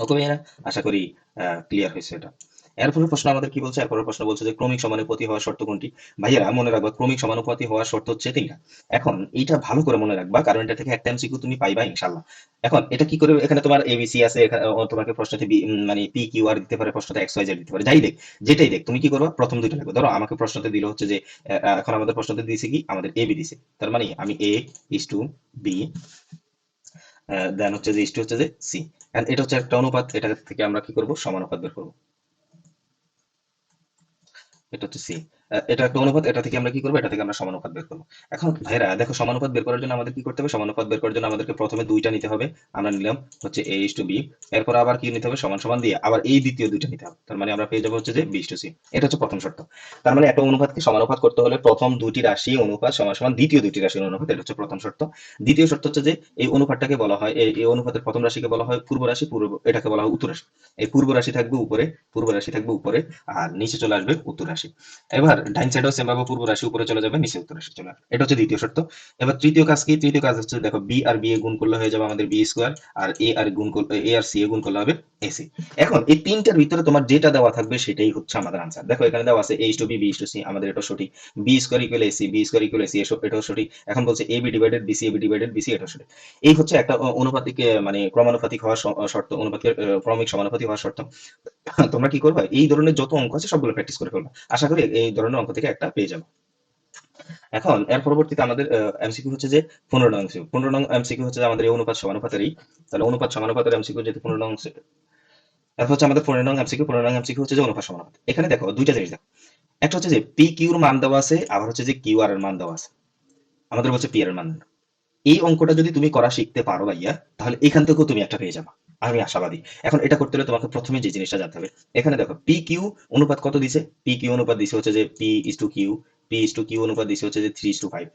ওকে ভাইয়া, আশা করি ক্লিয়ার হয়েছে এটা। এরপরের প্রশ্ন আমাদের কি বলছে, এরপরের প্রশ্ন বলছে যে ক্রমিক সমানুপাতি হওয়ার শর্ত কোনটি। ভাইয়েরা মনে রাখবা ক্রমিক সমানুপাতি হওয়ার শর্ত হচ্ছে তিনটা। এখন এইটা ভালো করে মনে রাখবা, কারণ এটা থেকে একটা এমসিকিউ তুমি পাইবা ইনশাল্লাহ। এখন এটা কি করে, এখানে তোমার এবিসি আছে, এখানে তোমাকে প্রশ্নতে মানে পি কিউ আর দিতে পারে, প্রশ্নতে এক্স ওয়াই জেড দিতে পারে, যাই দেখ যেটাই দেখ তুমি কি করবা, প্রথম দুইটা লাগবে। ধরো আমাকে প্রশ্নতে দিল হচ্ছে যে এখন আমাদের প্রশ্নতে দিয়েছে কি, আমাদের এ বি দিছে, তার মানে আমি এ ইস টু বি, দেন হচ্ছে যে ইস টু হচ্ছে যে সি। এন্ড এটা হচ্ছে একটা অনুপাত, এটা থেকে আমরা কি করব, সমানুপাত বের করবো। এটা হচ্ছে সি, এটা একটা অনুপাত, এটা থেকে আমরা কি করবো, এটা থেকে আমরা সমানুপাত বের করবো। এখন ভাইরা দেখো, সমানুপাত বের করার জন্য আমাদের কি করতে হবে, সমানুপাত বের করার জন্য আমাদেরকে প্রথমে দুইটা নিতে হবে। আমরা নিলাম হচ্ছে এ ইস টু বি, এরপর আবার কি নিতে হবে, সমান সমান দিয়ে আবার এই দ্বিতীয় দুইটা নিতে হবে, তার মানে আমরা পেয়ে যাবো হচ্ছে যে বি ইস টু সি। এটা হচ্ছে প্রথম শর্ত। তার মানে একটা অনুপাতকে সমানুপাত করতে হলে প্রথম দুটি রাশি অনুপাত সমান সমান দ্বিতীয় দুটি রাশির অনুপাত, এটা হচ্ছে প্রথম শর্ত। দ্বিতীয় শর্ত হচ্ছে যে এই অনুপাতটাকে বলা হয়, এই অনুপাতের প্রথম রাশিকে বলা হয় পূর্ব রাশি, এটাকে বলা হয় উত্তর রাশি। এই পূর্ব রাশি থাকবে উপরে, পূর্ব রাশি থাকবে উপরে, আর নিচে চলে আসবে উত্তর রাশি। এবার ডাইন সাইডেও সেম ভাবে পূর্ব রাশি উপরে চলে যাবে, নিচে উত্তর রাশি চলে আসবে। এটা হচ্ছে দ্বিতীয় শর্ত। এবার তৃতীয় কাজ কি, তৃতীয় কাজ হচ্ছে দেখো বি আর বি এ গুণ করলে হয়ে যাবে আমাদের বি স্কোয়ার, আর এ আর গুণ করলে, এ আর সি এ গুণ করলে হবে এসি। এখন এই তিনটার ভিতরে তোমার যেটা দেওয়া থাকবে সেটাই হচ্ছে আমাদের আনসার। দেখো এখানে দেওয়া আছে A is to B, B is to C, আমাদের এটা সঠিক। B square equal AC, B square equal AC, এটাও সঠিক। এখন বলছে A B divided BC, A B divided BC, এটাও সঠিক। এই হচ্ছে একটা অনুপাতিক মানে ক্রমানুপাতিক হওয়ার শর্ত, অনুপাতের ক্রমিক সমানুপাতিক হওয়ার শর্ত। তোমরা কি করবে, এই ধরনের যত অঙ্ক আছে সবগুলো প্র্যাকটিস করে ফেলবে, আশা করি এই ধরনের অঙ্ক থেকে একটা পেয়ে যাবো। এখন এর পরবর্তীতে আমাদের এমসিকিউ হচ্ছে যে 15 নং এমসিকিউ, 15 নং এমসিকিউ হচ্ছে যে আমাদের এই অনুপাত সমানুপাতেরই, তাহলে অনুপাত সমানুপাতের এমসিকিউ যেহেতু 15 নং, এরপর হচ্ছে আমাদের 15 নং এমসিকিউ, 15 নং এমসিকিউ হচ্ছে যে অনুপাত সমানুপাত। এখানে দেখো দুইটা জিনিস দেখো, একটা হচ্ছে যে পি কিউর মান দেওয়া আছে, আবার হচ্ছে যে কিউ আর এর মান দেওয়া আছে, আমাদের বলছে পি এর মান। এই অঙ্কটা যদি তুমি করা শিখতে পারো ভাইয়া, তাহলে এখান থেকেও তুমি একটা পেয়ে যাবে, আমি আশাবাদী। এখন এটা করতে হলে তোমাকে প্রথমে যে জিনিসটা জানতে হবে, এখানে দেখো পি কিউ অনুপাত কত দিছে, পি কিউ অনুপাত দিছে হচ্ছে যে P is to Q, P is to Q অনুপাত দিছে হচ্ছে যে 3:5,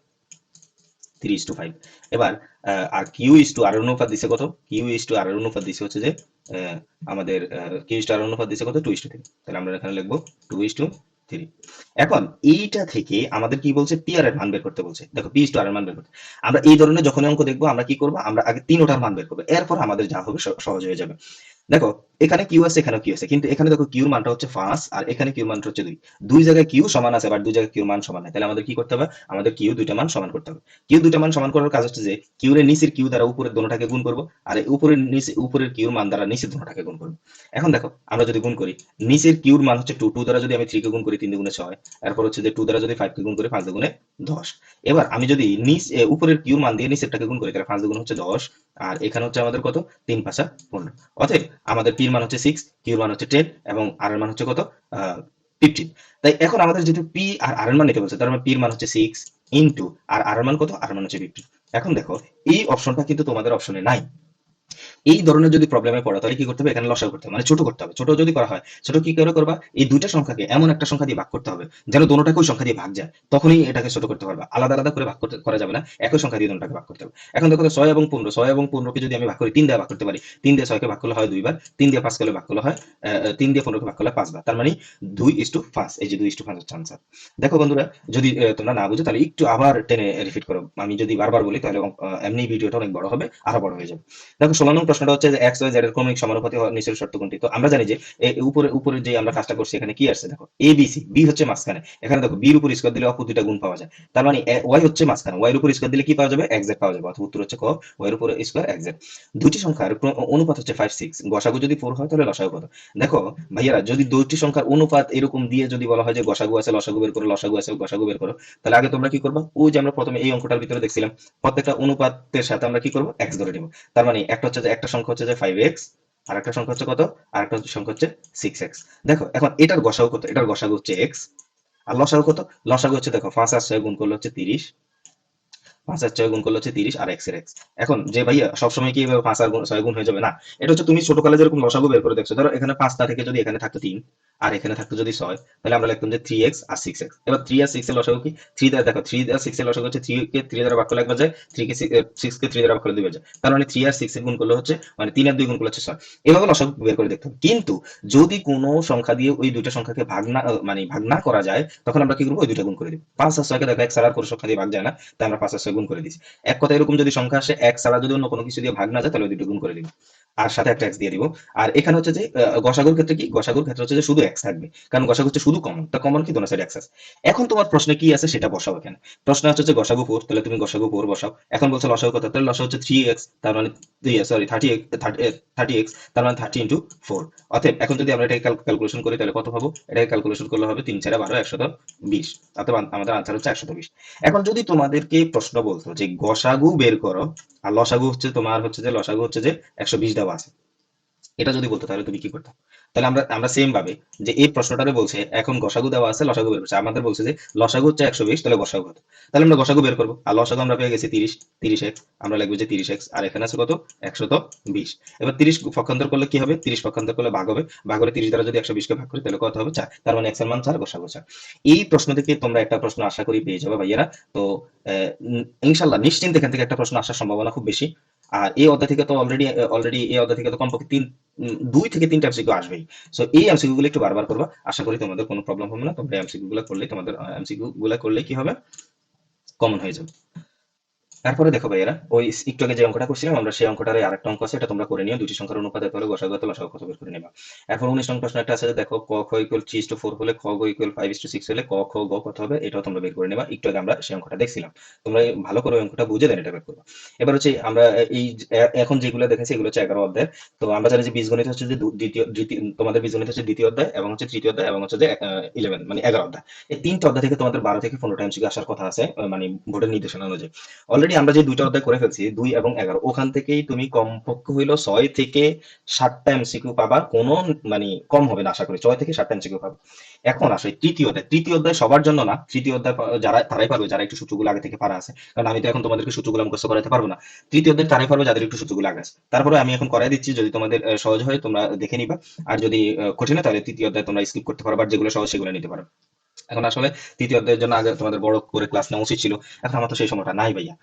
3:5। এবার আর কিউ ইস টু আর অনুপাত দিছে কত, কিউ ইস টু আর অনুপাত দিছে হচ্ছে যে আমাদের কিউ ইস টু আর অনুপাত দিছে কত, 2:3। তাহলে আমরা এখানে লিখবো 2:3। এখন এইটা থেকে আমাদের কি বলছে, পি আর এর মান বের করতে বলছে। দেখো পি ইস টু আর এর মান বের করতে, আমরা এই ধরনের যখন অঙ্ক দেখবো আমরা কি করবো, আমরা আগে তিনোটার মান বের করবো, এরপর আমাদের যা হবে সহজ হয়ে যাবে। দেখো এখানে কিউ আছে, এখানে কিউ আছে, কিন্তু এখানে দেখো কিউর মানটা হচ্ছে 5 আর এখানে কিউ মানটা হচ্ছে 2। দুই জায়গায় কিউ সমান আছে, আবার দুই জায়গায় কিউ মান সমান নাই, তাহলে আমাদের কি করতে হবে, আমাদের কিউ দুইটা মান সমান করতে হবে। কিউ দুইটা মান সমান করার কাজ হচ্ছে যে কিউর নিচের কিউ দ্বারা উপরের দোনোটাকে গুণ করব, আর এই উপরের নিচে উপরের কিউর মান দ্বারা নিচের দোনোটাকে গুণ করব। এখন দেখো আমরা যদি গুণ করি, নিচের কিউর মান হচ্ছে 2, 2 দ্বারা যদি আমি 3 কে গুণ করি 3 দুগুণে 6, এরপর হচ্ছে যে 2 দ্বারা যদি 5 কে গুণ করি 5 দুগুণে 10। এবার আমি যদি উপরের কিউর মান দিয়ে নিচেরটাকে গুণ করি, তাহলে 5 দুগুণ হচ্ছে 10, আর এখানে হচ্ছে আমাদের কত, 3 5 15। অতএব আমাদের পির মান হচ্ছে 6, কিউর মান হচ্ছে 10, এবং আর এর মান হচ্ছে কত, 15। তাই এখন আমাদের যেহেতু পি আর আর এর মান নিতে বলছে, তার মানে পির মান হচ্ছে 6 ইনটু আর এর মান কত, আর এর মান হচ্ছে 15। এখন দেখো এই অপশনটা কিন্তু তোমাদের অপশনে নাই। এই ধরনের যদি প্রবলেমে পড়ো তাহলে কি করতে হবে, এখানে লসাগু করতে হবে, মানে ছোট করতে হবে। ছোট যদি করা হয়, ছোট কি করে করবা, এই দুইটা সংখ্যাকে এমন একটা সংখ্যা দিয়ে ভাগ করতে হবে যেন দোনোটাকে ওই সংখ্যা দিয়ে ভাগ যায়, তখনই এটাকে ছোট করতে পারবা। আলাদা আলাদা করে ভাগ করতে করা যাবে না, একই সংখ্যা দিয়ে দোনোটাকে ভাগ করতে হবে। এখন দেখো 6 এবং 15, 6 এবং 15কে যদি আমি ভাগ করি 3 দিয়ে ভাগ করতে পারি, 3 দিয়ে 6কে ভাগ করলে হয় 2 বার, 3 দিয়ে 5 কে ভাগ করলে হয় 3 দিয়ে 15কে ভাগ করলে 5 বার, তার মানে 2:5। এই যে 2:5 হচ্ছে আনসার। দেখো বন্ধুরা, যদি তোমরা না বুঝো তাহলে একটু আবার টেনে রিপিট করো, আমি যদি বারবার বলি তাহলে এমনি ভিডিওটা অনেক বড় হবে, আরো বড় হয়ে যাবে। দেখো 16 নং প্রশ্নটা হচ্ছে যে এক্স ওয়াই জেড এর ক্রমিক সমানুপাতি হওয়ার নিচের শর্ত কোনটি। তো আমরা জানি যে উপরে উপরে যে আমরা কাজটা করছি এখানে কি আসছে, দেখো এ বি সি, বি হচ্ছে মাঝখানে, এখানে দেখো বির উপর স্কয়ার দিলে অপর দুইটা গুণ পাওয়া যায়, তার মানে ওয়াই হচ্ছে মাঝখানে, ওয়াই এর উপর স্কয়ার দিলে কি পাওয়া যাবে, এক্স জেড পাওয়া যাবে, অথবা উত্তর হচ্ছে ক, ওয়াই এর উপর স্কয়ার এক্স জেড। দুইটি সংখ্যার অনুপাত হচ্ছে 5 6, গসাগু যদি 4 হয় তাহলে লসাগু কত। দেখো ভাইয়ারা, যদি দুইটি সংখ্যার অনুপাত এরকম দিয়ে যদি বলা হয় যে গসাগু আছে লসাগু বের করো, লসাগু আছে গসাগু বের করো, তাহলে আগে তোমরা কি করবা, ওই যে আমরা প্রথমে এই অঙ্কটার ভিতরে দেখছিলাম, প্রত্যেকটা অনুপাতের সাথে আমরা কি করব, এক্স ধরে নিব। তার মানে একটা হচ্ছে যে একটা সংখ্যা হচ্ছে যে 5x, আর একটা সংখ্যা হচ্ছে কত, আর একটা সংখ্যা হচ্ছে 6x। দেখো এখন এটার গসাগু কত, এটার গসাগু হচ্ছে x, আর লসাগু কত, লসাগু হচ্ছে দেখো 5 আর 6 গুণ করলে হচ্ছে 30, 5 আর 6 গুণ করলে হচ্ছে 30, আর x এর x। এখন যে ভাইয়া সবসময় কি এভাবে 5 আর 6 গুণ হয়ে যাবে না, এটা হচ্ছে তুমি ছোটকালে যেরকম লসাগু বের করে দেখছো, ধরো এখানে 5টা থেকে যদি এখানে থাকতো 3 আর এখানে থাকতো যদি 6, তাহলে আমরা লিখতাম যে 3x আর 6x। এবার 3 আর 6 এর লসাগু কি, 3 দ্বারা দেখো 3 আর 6 এর লসাগু হচ্ছে 3 কে 3 দ্বারা ভাগ করলে একবার যায়, 3 কে 6 কে 3 দ্বারা ভাগ করলে 2 বার যায়, তার মানে 3 আর 6 এর গুণ করলে হচ্ছে, মানে 3 আর 2 গুণ করলে হচ্ছে 6। এভাবে লসাগু বের করে দেখতে হবে। কিন্তু যদি কোনো সংখ্যা দিয়ে ওই দুইটা সংখ্যাকে ভাগ না মানে ভাগ না করা যায়, তখন আমরা কি করবো, ওই দুইটা গুণ করে দিব। 5 আর 6 কে দেখো এক ছাড়া আর কোনো সংখ্যা দিয়ে ভাগ যায় না, তাই আমরা 5 আর 6 গুণ করে দিচ্ছি। এক কথা এরকম যদি সংখ্যা আসে এক ছাড়া যদি অন্য কোনো কিছু দিয়ে ভাগ না যায়, তাহলে ওই দুটো গুণ করে দিব। আর সাথে একটা এক্স দিয়ে দিব। আর এখানে হচ্ছে যে গসাগুর ক্ষেত্রে কি, গসাগুর ক্ষেত্রে হচ্ছে যে শুধু এক্স থাকবে, কারণ গসাগু হচ্ছে শুধু কমন, তা কমন কি দোনো সাইড এক্স আছে। এখন তোমার প্রশ্নে কি আছে সেটা বসাও এখানে। প্রশ্ন হচ্ছে যে গসাগু 4, তাহলে তুমি গসাগু 4 বসাও। এখন বলছে লসাগু কত, তাহলে লসাগু হচ্ছে 3x, তার মানে সরি 30x, তার মানে 30 × 4। অতএব এখন যদি আমরা এটাকে ক্যালকুলেশন করি তাহলে কত পাবো, এটাকে ক্যালকুলেশন করলে হবে 3 4 12 120। অতএব আমাদের আনসার হচ্ছে 120। এখন যদি তোমাদেরকে প্রশ্ন বলতো যে গসাগু বের করো, আর লসাগু হচ্ছে তোমার হচ্ছে যে লসাগু হচ্ছে যে 120 দেওয়া আছে, এটা যদি বলতো তাহলে তুমি কি করতে? তাহলে আমরা আমরা সেম ভাবে, যে এই প্রশ্নটারে বলছে এখন গসাগু দেওয়া আছে, লসাগু বের করছে, আমাদের বলছে যে লসাগু হচ্ছে 120, তাহলে গসাগু কত, তাহলে আমরা গসাগু বের করবো। আর লসাগু আমরা পেয়ে গেছি 30, 30x, আমরা লিখবো যে 30x, আর এখানে আছে কত, 120। এবার 30 পক্ষান্তর করলে কি হবে, 30 পক্ষান্তর করলে ভাগ হবে, ভাগ করে 30 দ্বারা যদি 120 কে ভাগ করি তাহলে কত হবে, 4, তার মানে x এর মান 4, গসাগু 4। এই প্রশ্ন থেকে তোমরা একটা প্রশ্ন আশা করি পেয়ে যাবে ভাইয়েরা। তো ইনশাল্লাহ নিশ্চিন্তে এখান থেকে একটা প্রশ্ন আসার সম্ভাবনা খুব বেশি। আর এই অধ্যায় থেকে তো অলরেডি অলরেডি এই অধ্যায় থেকে তো কমপক্ষে 2 থেকে 3টা এমসিকিউ আসবেই। সো এই এমসিকিউ গুলো একটু বারবার করবা, আশা করি তোমাদের কোনো প্রবলেম হবে না। তোমরা এমসিকিউ গুলো করলে তোমাদের এমসিকিউ গুলো করলে কি হবে, কমন হয়ে যাবে। তারপরে দেখো ভাইয়েরা, ওই একটু আগে যে অঙ্কটা করছিলাম আমরা, সেই অঙ্কটারে আরেকটা অঙ্ক আছে, এটা তোমরা করে নিও। দুটি সংখ্যার অনুপাত এত হলে গসাগু এত, লসাগু কত বের করে নেবা। এরপর 19 নং প্রশ্ন একটা আছে যে দেখো ক খ ইকুয়াল 3:4 হলে খ গ ইকুয়াল 5:6 হলে ক খ গ কত হবে, এটাও তোমরা বের করে নেবা। একটু আগে আমরা সেই অঙ্কটা দেখছিলাম, তোমরা ভালো করে ওই অঙ্কটা বুঝে দেন এটা বের করবা। এবার হচ্ছে আমরা এই এখন যেগুলো দেখেছি এগুলো হচ্ছে 11 অধ্যায়। তো আমরা জানি যে বীজগণিত হচ্ছে যে তোমাদের বীজগণিত হচ্ছে দ্বিতীয় অধ্যায় এবং হচ্ছে তৃতীয় অধ্যায় এবং হচ্ছে যে 11 মানে 11 অধ্যায়। এই তিনটা অধ্যায় থেকে তোমাদের 12 থেকে 15টা এমসিকিউ আসার কথা আছে, মানে বোর্ডের নির্দেশনা অনুযায়ী। অলরেডি আমরা যে 2টা অধ্যায় করে ফেলছি, 2 এবং 11, ওখান থেকেই তুমি কমপক্ষে হইলো 6 থেকে 7টা এমসিকিউ পাবা, কোনো মানে কম হবে না আশা করি, 6 থেকে 7টা এমসিকিউ পাবা। এখন আসো এই তৃতীয় অধ্যায়। তৃতীয় অধ্যায় সবার জন্য না, তৃতীয় অধ্যায় যারা তারাই পারবে যারা একটু সূত্রগুলো আগে থেকে পারা আছে, কারণ আমি তো এখন তোমাদেরকে সূত্রগুলো মুখস্থ করাতে পারবো না। তৃতীয় অধ্যায় তারাই পারবে যাদের একটু সূত্রগুলো আগে আছে। তারপরে আমি এখন করাই দিচ্ছি, যদি তোমাদের সহজ হয় তোমরা দেখে নিবা, আর যদি কঠিন হয় তাহলে তৃতীয় অধ্যায় তোমরা স্কিপ করতে পারো, আর যেগুলো সহজ সেগুলো নিতে পারো। এখন আসলে তৃতীয় অধ্যায়ের জন্য আগে তোমাদের বড় করে ক্লাস নেওয়া উচিত ছিল, এখন আমার তো সেই সময়টা নাই ভাইয়া।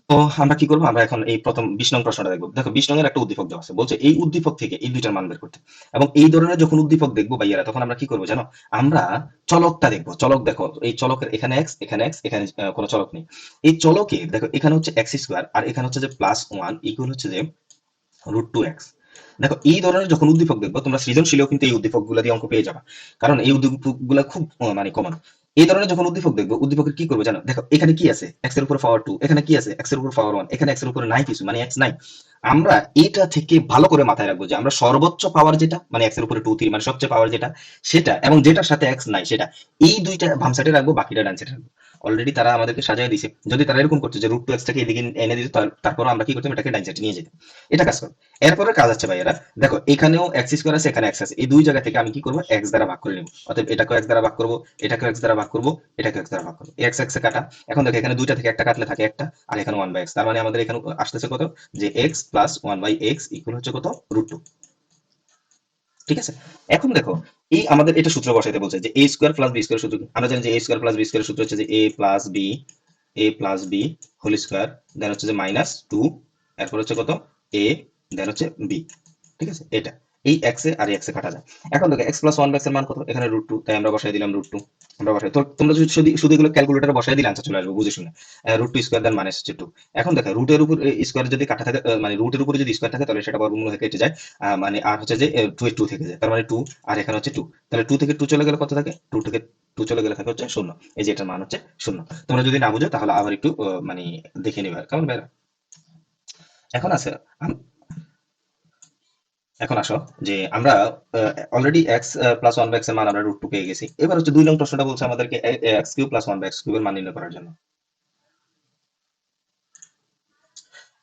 তো আমরা কি করবো, আমরা এখন এই প্রথম 20 নং প্রশ্নটা দেখবো। দেখো 20 নং এর একটা উদ্দীপক দেওয়া আছে, বলছে এই উদ্দীপক থেকে এই দুইটার মান বের করতে। এবং এই ধরনের যখন উদ্দীপক দেখবো ভাইয়ারা, তখন আমরা কি করবো জানো, আমরা চলকটা দেখবো। চলক দেখো, এই চলকের এখানে এক্স, এখানে এক্স, এখানে কোনো চলক নেই। এই চলকে দেখো এখানে হচ্ছে এক্স স্কোয়ার, আর এখানে হচ্ছে যে +1 ইকুয়াল হচ্ছে যে √2x। দেখো এই ধরনের যখন উদ্দীপক দেখবো, তোমরা সৃজনশীলেও কিন্তু এই উদ্দীপক গুলা দিয়ে অঙ্ক পেয়ে যাবে, কারণ এই উদ্দীপক গুলা খুব মানে কমন। এই ধরনের যখন উদ্দীপক দেখবো, উদ্দীপকের কি করবো জানো, দেখো এখানে কি আছে, এক্স এর উপর পাওয়ার 2, এখানে কি আছে, এক্স এর উপর পাওয়ার 1, এখানে এক্স এর উপরে নাই কিছু, মানে এক্স নাই। আমরা এটা থেকে ভালো করে মাথায় রাখবো যে আমরা সর্বোচ্চ পাওয়ার যেটা, মানে এক্স এর উপরে 2 3 মানে সবচেয়ে পাওয়ার যেটা, সেটা, এবং যেটার সাথে এক্স নাই সেটা, এই দুইটা বাম সাইডে রাখবো, বাকিটা ডান সাইডে রাখবো। অলরেডি তারা আমাদেরকে সাজায় দিছে, যদি তারা এরকম করতো যে √2x টাকে এদিকে এনে দিত, তারপর আমরা কি করতাম, এটাকে ডান সাইডে নিয়ে যেতাম। এটা কাজ করে। এরপরে কাজ আছে ভাইয়েরা, দেখো এখানেও এক্স স্কোয়ার আছে, এখানে এক্স আছে, এই দুই জায়গা থেকে আমি কি করবো, এক্স দ্বারা ভাগ করে নেবো। অতএব এটাকেও এক্স দ্বারা ভাগ করবো, এটাকেও এক্স দ্বারা ভাগ করবো, এটাকেও এক্স দ্বারা ভাগ করবো, এক্স এক্স কাটা। এখন দেখো এখানে দুইটা থেকে একটা কাটলে থাকে একটা, আর এখানে 1/x, তার মানে আমাদের এখানে আসতেছে কত, যে এক্স প্লাস 1/x ইকুয়াল হচ্ছে কত, √2। ঠিক আছে। এখন দেখো এই আমাদের এটা সূত্র বসাইতে বলছে যে এ স্কোয়ার প্লাস বি স্কোয়ার সূত্র কি? আমরা জানি যে এ স্কোয়ার প্লাস বি স্কোয়ার সূত্র হচ্ছে যে A plus B whole square, দেন হচ্ছে যে -2, এরপর হচ্ছে কত, এ, দেন হচ্ছে বি। ঠিক আছে, এটা এই এক্স এ আর এক্স এ কাটা যায়। এখন দেখো এক্স প্লাস 1/x এর মান কত, এখানে √2, তাই আমরা বসাই দিলাম √2। আমরা বসাই, তো তোমরা যদি শুধু শুধু এগুলো ক্যালকুলেটরে বসাই দিলে আনসার চলে আসবে বুঝে শুনে। √2 স্কোয়ার দেন -2। এখন দেখো রুটের উপর স্কোয়ার যদি কাটা থাকে, মানে রুটের উপরে যদি স্কোয়ার থাকে তাহলে সেটা বর্গমূল হয়ে কেটে যায়। মানে আর হচ্ছে যে 2 থেকে যায়, তার মানে 2, আর এখানে হচ্ছে 2, তাহলে 2 থেকে 2 চলে গেলে কত থাকে, 2 থেকে 2 চলে গেলে থাকে হচ্ছে 0। এই যে এটার মান হচ্ছে 0। তোমরা যদি না বুঝো তাহলে আবার একটু মানে দেখে নিবে, কেমন ভাই। এখন আছে এখন আসো যে আমরা অলরেডি এক্স প্লাস 1/x এর মান আমরা √2 পেয়ে গেছি। এবার হচ্ছে 2 নং প্রশ্নটা বলছে আমাদেরকে x cube plus 1/x cube এর মান নির্ণয় করার জন্য।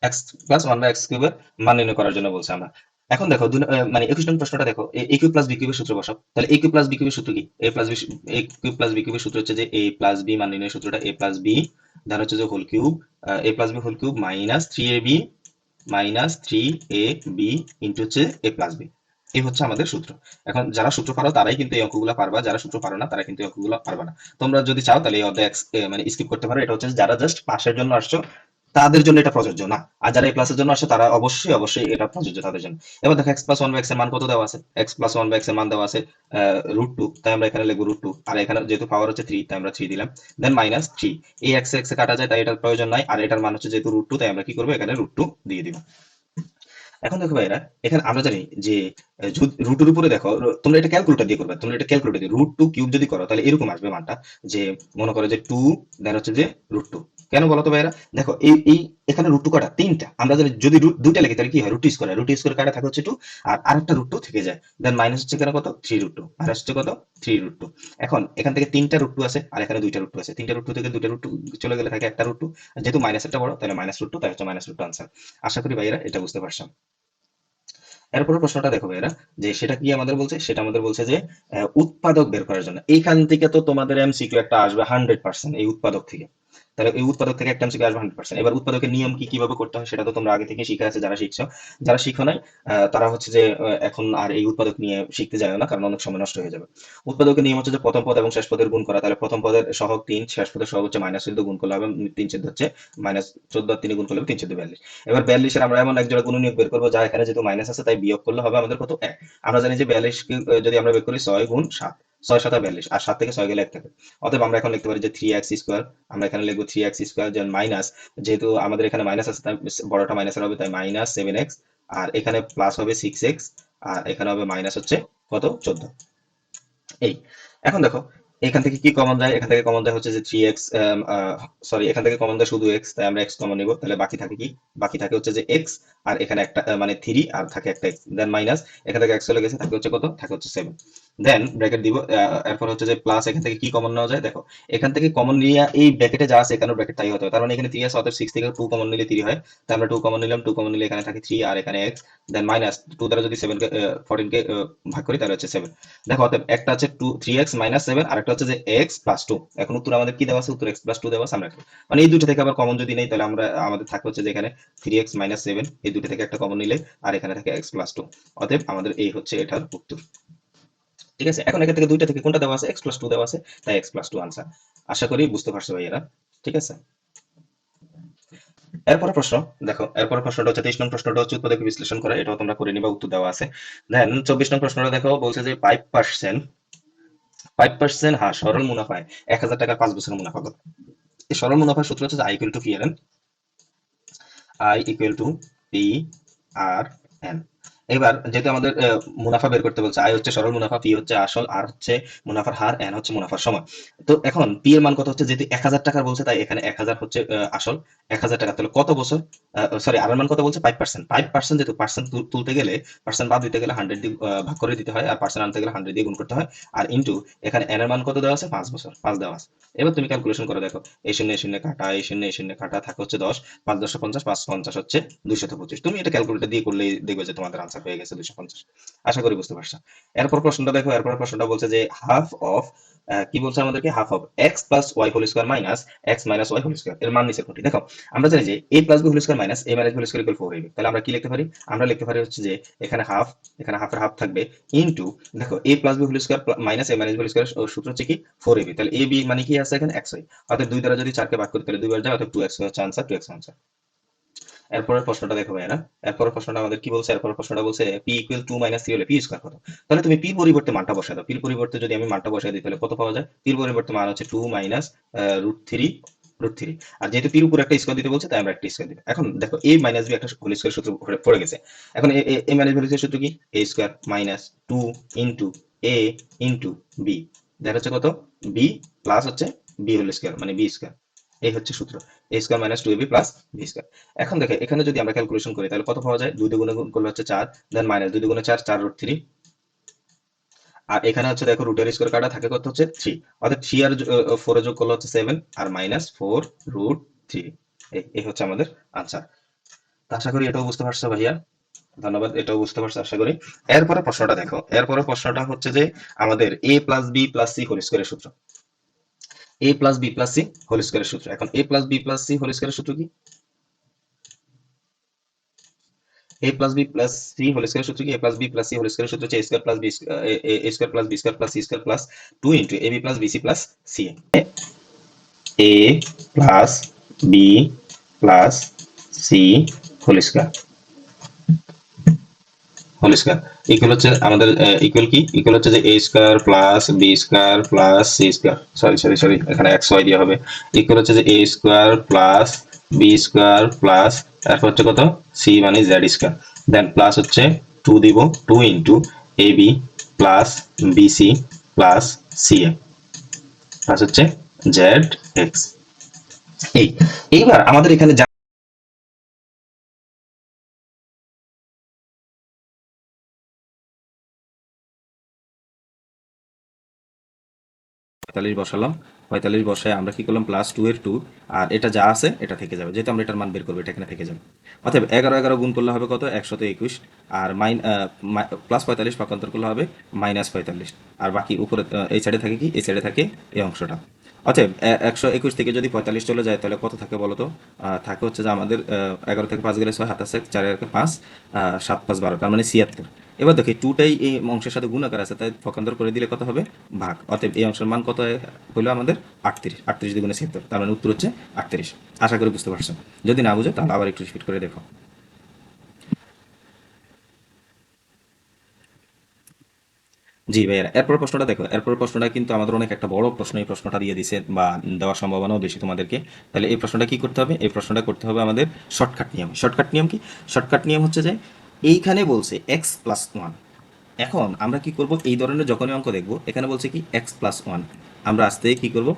এক্স প্লাস 1/x কিউব এর মান নির্ণয় করার জন্য বলছে আমরা। এখন দেখো মানে 21 নং প্রশ্নটা দেখো, এ কিউব প্লাস বি কিউবের সূত্র বসাও। তাহলে এ কিউব প্লাস বি কিউবের সূত্র কি, এ কিউব প্লাস বি কিউবের সূত্র হচ্ছে যে এ প্লাস বি মান নির্ণয়ের সূত্রটা এ প্লাস বি, ধর হচ্ছে যে whole cube, A plus B whole cube -3ab -3ab into হচ্ছে এ প্লাস বি। এই হচ্ছে আমাদের সূত্র। এখন যারা সূত্র পারো তারাই কিন্তু এই অঙ্কগুলো পারবা, যারা সূত্র পারো না তারা কিন্তু এই অঙ্কগুলো পারবা না। তোমরা যদি চাও তাহলে এই অধ্যায় মানে স্কিপ করতে পারো। এটা হচ্ছে যারা জাস্ট পাশের জন্য আসছো তাদের জন্য এটা প্রযোজ্য না, আর যারা এই ক্লাসের জন্য আসে তারা অবশ্যই অবশ্যই এটা প্রযোজ্য তাদের জন্য। এবার দেখো এক্স প্লাস 1/x এর মান কত দেওয়া আছে, এক্স প্লাস 1/x এর মান দেওয়া আছে √2, তাই আমরা এখানে লিখবো √2, আর এখানে যেহেতু পাওয়ার হচ্ছে 3 তাই আমরা 3 দিলাম, দেন -3। এই এক্স এক্স কাটা যায় তাই এটার প্রয়োজন নাই, আর এটার মান হচ্ছে যেহেতু √2 তাই আমরা কি করবো, এখানে √2 দিয়ে দিব। এখন দেখো ভাইরা, এখানে আমরা জানি যে রুটের উপরে দেখো, তোমরা এটা ক্যালকুলেটর দিয়ে করবে, তোমরা এটা ক্যালকুলেটর দিয়ে রুট টু কিউব যদি করো তাহলে এরকম আসবে মানটা, যে মনে করো যে টু, দেন হচ্ছে যে রুট টু। কেন বলো তো ভাইরা? দেখো এই এখানে রুট টু কটা, তিনটা। আমরা জানি যদি রুট দুইটা লিখি তাহলে কি হয়, রুট স্কোয়ার, রুট স্কোয়ার কাটা থাকে হচ্ছে টু, আর আরেকটা রুট টু থেকে যায়, দেন মাইনাস হচ্ছে কেন কত, থ্রি রুট টু, আর হচ্ছে কত, থ্রি রুট টু। এখন এখান থেকে তিনটা রুট টু আছে আর এখানে দুইটা রুট টু আছে, তিনটা রুট টু থেকে দুইটা রুট টু চলে গেলে থাকে একটা রুট টু, যেহেতু মাইনাস একটা বড় তাহলে মাইনাস রুট টু, তাই হচ্ছে মাইনাস রুট টু আনসার। আশা করি ভাইরা এটা বুঝতে পারছো। এরপরে প্রশ্নটা দেখো ভাইরা, যে সেটা কি আমাদের বলছে, সেটা আমাদের বলছে যে উৎপাদক বের করার জন্য। এইখান থেকে তো তোমাদের এমসিকিউ একটা আসবে 100%, এই উৎপাদক থেকে। তাহলে এই উৎপাদক থেকে একটা এমসিকিউ আসবে 100%। এবার উৎপাদকের নিয়ম কি, কিভাবে করতে হয় সেটা তো তোমরা আগে থেকে শিখে আছে, যারা শিখছো। যারা শিখো নাই তারা হচ্ছে যে এখন আর এই উৎপাদক নিয়ে শিখতে যায় না, কারণ অনেক সময় নষ্ট হয়ে যাবে। উৎপাদকের নিয়ম হচ্ছে যে প্রথম পদ এবং শেষ পদের গুণ করা। তাহলে প্রথম পদের সহগ 3, শেষ পদের সহগ হচ্ছে -14, গুণ করলে হবে 3/14 হচ্ছে -14, আর 3 গুণ করলে হবে 3/14 42। এবার 42-এর আমরা এমন এক জোড়া গুণনীয়ক বের করবো যা এখানে যেহেতু মাইনাস আছে তাই বিয়োগ করলে হবে আমাদের কত, 1। আমরা জানি যে 42 কে যদি আমরা বের করি 6 গুণ 7, 6 7 42, আর 7 থেকে 6 গেলে 1 থাকে। অতএব আমরা এখন লিখতে পারি যে 3x স্কোয়ার, আমরা এখানে লিখবো 3x স্কোয়ার, যেন মাইনাস, যেহেতু আমাদের এখানে মাইনাস আছে তাই বড়টা মাইনাসের হবে, তাই -7x, আর এখানে প্লাস হবে 6x, আর এখানে হবে মাইনাস হচ্ছে কত, 14। এই, এখন দেখো এখান থেকে কি কমন যায়, এখান থেকে কমন যায় হচ্ছে যে 3x, সরি এখান থেকে কমন যায় শুধু x, তাই আমরা x কমন নিব, তাহলে বাকি থাকে কি, বাকি থাকে হচ্ছে যে x, আর এখানে একটা মানে 3, আর থাকে একটা x, দেন মাইনাস, এখান থেকে x চলে গেছে, থাকে হচ্ছে কত, থাকে হচ্ছে 7, দেন ব্র্যাকেট দিব। এরপর হচ্ছে যে প্লাস, এখান থেকে কি কমন নেওয়া যায়, দেখো এখান থেকে কমন নিয়ে এই ব্র্যাকেটে যা আছে এখানে ব্র্যাকেট তাই হতে হবে, তার মানে এখানে 3 আছে, অতএব 6 থেকে 2 কমন নিলে 3 হয়, তাই আমরা 2 কমন নিলাম, 2 কমন নিলে এখানে থাকে 3, আর এখানে x, দেন মাইনাস 2 দ্বারা যদি 7 কে 14 কে ভাগ করি তাহলে হচ্ছে 7। দেখো অতএব একটা আছে 3x - 7, আর একটা হচ্ছে যে x + 2। এখন উত্তর আমাদের কি দেওয়া আছে, উত্তর x + 2 দেওয়া আছে, আমরা রাখবো। মানে এই দুটো থেকে আবার কমন যদি নেই তাহলে আমরা আমাদের থাকে হচ্ছে যে এখানে 3x - 7, এই দুটো থেকে একটা কমন নিলে, আর এখানে থাকে x + 2। অতএব আমাদের এই হচ্ছে এটার উত্তর। ঠিক আছে, এখন এখান থেকে দুইটা থেকে কোনটা দেওয়া আছে, x + 2 দেওয়া আছে, তাই x + 2 আনসার। আশা করি বুঝতে পারছো ভাইয়েরা। ঠিক আছে, এরপরে প্রশ্ন দেখো, এরপরে প্রশ্নটা হচ্ছে 23 নং প্রশ্নটা হচ্ছে উৎপাদক বিশ্লেষণ করা, এটাও তোমরা করে নিবা, উত্তর দেওয়া আছে। দেন 24 নং প্রশ্নটা দেখো, বলছে যে 5% হ্যাঁ সরল মুনাফায় 1,000 টাকার 5 বছরের মুনাফা কত? এই সরল মুনাফার সূত্র হচ্ছে I equal to P R N, I equal to P R N. এবার যেহেতু আমাদের মুনাফা বের করতে বলছে, আই হচ্ছে সরল মুনাফা, পি হচ্ছে আসল, আর হচ্ছে মুনাফার হার, এন হচ্ছে মুনাফার সময়। তো এখন পি এর মান কত হচ্ছে, যেহেতু 1,000 টাকার বলছে তাই এখানে 1,000 হচ্ছে আসল, 1,000 টাকা, তাহলে কত বছর, সরি আর এর মান কত বলছে, 5%। 5% যেহেতু পার্সেন্ট তুলতে গেলে, পার্সেন্ট বাদ দিতে গেলে 100 দিয়ে ভাগ করে দিতে হয়, আর পার্সেন্ট আনতে গেলে 100 দিয়ে গুণ করতে হয়, আর ইনটু এখানে এন এর মান কত দেওয়া আছে, 5 বছর, 5 দেওয়া আছে। এবার তুমি ক্যালকুলেশন করে দেখো, এই শূন্য এই শূন্য কাটা, এই শূন্য এই শূন্য কাটা, থাকে হচ্ছে 10, 5 10 50, 5 50 হচ্ছে 225। তুমি এটা ক্যালকুলেটর দিয়ে করলেই দেখবে যে তোমাদের আনসার হয়ে গেছে 250। আশা করি বুঝতে পারছো। এরপর প্রশ্নটা দেখো, এরপর প্রশ্নটা বলছে যে হাফ অফ, কি বলছে আমাদেরকে, half of X plus Y whole square minus X minus Y whole square, এর মান নিচে কোনটি? দেখো আমরা জানি যে A plus B whole square minus A minus B whole square equal 4ab। তাহলে আমরা কি লিখতে পারি, আমরা লিখতে পারি হচ্ছে যে এখানে হাফ, এখানে হাফের হাফ থাকবে, ইনটু দেখো A plus B whole square minus A minus B whole square, সূত্র হচ্ছে কি 4ab। তাহলে এ বি মানে কি আছে এখানে xy, অর্থাৎ 2 দ্বারা যদি 4 কে ভাগ করি তাহলে 2 বার যায়, অর্থাৎ 2x হচ্ছে আনসার, 2x আনসার। এরপরের প্রশ্নটা দেখো ভাইয়া, এরপরের প্রশ্নটা আমাদের কি বলছে, এরপরের প্রশ্নটা বলছে পি ইকুয়াল 2 - 3 হলে পি স্কয়ার কত? তাহলে তুমি পি পরিবর্তে মানটা বসাই দাও, পির পরিবর্তে যদি আমি মানটা বসাই দিই তাহলে কত পাওয়া যায়, পির পরিবর্তে মান হচ্ছে 2 মাইনাস √3, √3। আর যেহেতু পির উপর একটা স্কয়ার দিতে বলছে তাই আমরা একটা স্কয়ার দিব। এখন দেখো a মাইনাস বি একটা হোল স্কয়ার সূত্র পড়ে গেছে। এখন এ মাইনাস বি হোল স্কয়ার সূত্র কি, a square minus 2 into a into b, দেখা হচ্ছে কত, b প্লাস হচ্ছে b হোল স্কয়ার মানে b স্কয়ার, এই হচ্ছে সূত্র, a square minus 2ab plus b square. এখন দেখো এখানে যদি আমরা ক্যালকুলেশন করি তাহলে কত পাওয়া যায়, 2 দিয়ে গুণ করলে হচ্ছে 4, দেন মাইনাস 2 দিয়ে গুণে 4, 4√3, আর এখানে হচ্ছে দেখো রুটের স্কয়ার কাটা থাকে কত হচ্ছে 3, অর্থাৎ 3 আর 4 এ যোগ করলে হচ্ছে 7, আর মাইনাস 4√3। এই হচ্ছে আমাদের আনসার। তো আশা করি এটাও বুঝতে পারছো ভাইয়া, ধন্যবাদ, এটাও বুঝতে পারছো আশা করি। এরপরে প্রশ্নটা দেখো, এরপরে প্রশ্নটা হচ্ছে যে আমাদের a plus B plus C whole স্কয়ারের সূত্র, a plus B plus C whole স্কয়ারের সূত্র। এখন a plus B plus C whole স্কয়ারের সূত্র কি, a plus b plus c whole square সূত্র কি, a plus b plus c whole square সূত্র হচ্ছে a square plus B a square plus B square plus C square plus 2 into ab plus bc plus c। a plus b plus c whole square, whole square equal হচ্ছে আমাদের ইকুয়াল কি, ইকুয়াল হচ্ছে যে a square plus b square plus c square, sorry এখানে xy দিয়ে হবে, ইকুয়াল হচ্ছে যে a square plus b square plus তারপর হচ্ছে কত c মানে z স্কয়ার। দেন প্লাস হচ্ছে 2 দিব, 2 into A B plus BC plus CA plus হচ্ছে জেড এক্স। এইবার আমাদের এখানে 45 বসালাম, 45 বসায় আমরা কি করলাম প্লাস 2 এর 2, আর এটা যা আছে এটা থেকে যাবে, যেহেতু আমরা এটার মান বের করবো এটা এখানে থেকে যাবে। অতএব 11 11 গুণ করলে হবে কত, 121, আর প্লাস 45 পক্ষান্তর করলে হবে -45, আর বাকি উপরে এই সাইডে থাকে কি, এই সাইডে থাকে এই অংশটা। অতএব 121 থেকে যদি 45 চলে যায় তাহলে কত থাকে বলো তো, থাকে হচ্ছে যে আমাদের 11 থেকে 5 গেলে 6, হাত আছে 4 এর 5, 7 5 12, তার মানে 76। এবার দেখি টুটাই এই অংশের সাথে গুণাকার আছে, তাই পক্ষান্তর করে দিলে কত হবে, ভাগ। অতএব এই অংশের মান কত হলো আমাদের 38, 38 দ্বিগুণে 76, তার মানে উত্তর হচ্ছে 38। আশা করি বুঝতে পারছো, যদি না বুঝো তাহলে আবার একটু রিপিট করে দেখো। জি ভাইয়া, এরপর প্রশ্নটা দেখো, এরপর প্রশ্নটা কিন্তু আমাদের অনেক একটা বড় প্রশ্ন, এই প্রশ্নটা দিয়ে দিছে বা দেওয়ার সম্ভাবনাও বেশি তোমাদেরকে। তাহলে এই প্রশ্নটা কি করতে হবে, এই প্রশ্নটা করতে হবে আমাদের শর্টকাট নিয়ম। শর্টকাট নিয়ম কি, শর্টকাট নিয়ম হচ্ছে যে এইখানে বলছে x+1, এখন আমরা কি করব, এই ধরনের যখনই অঙ্ক দেখব এখানে বলছে কি x+1, আমরা আসতে কি করব,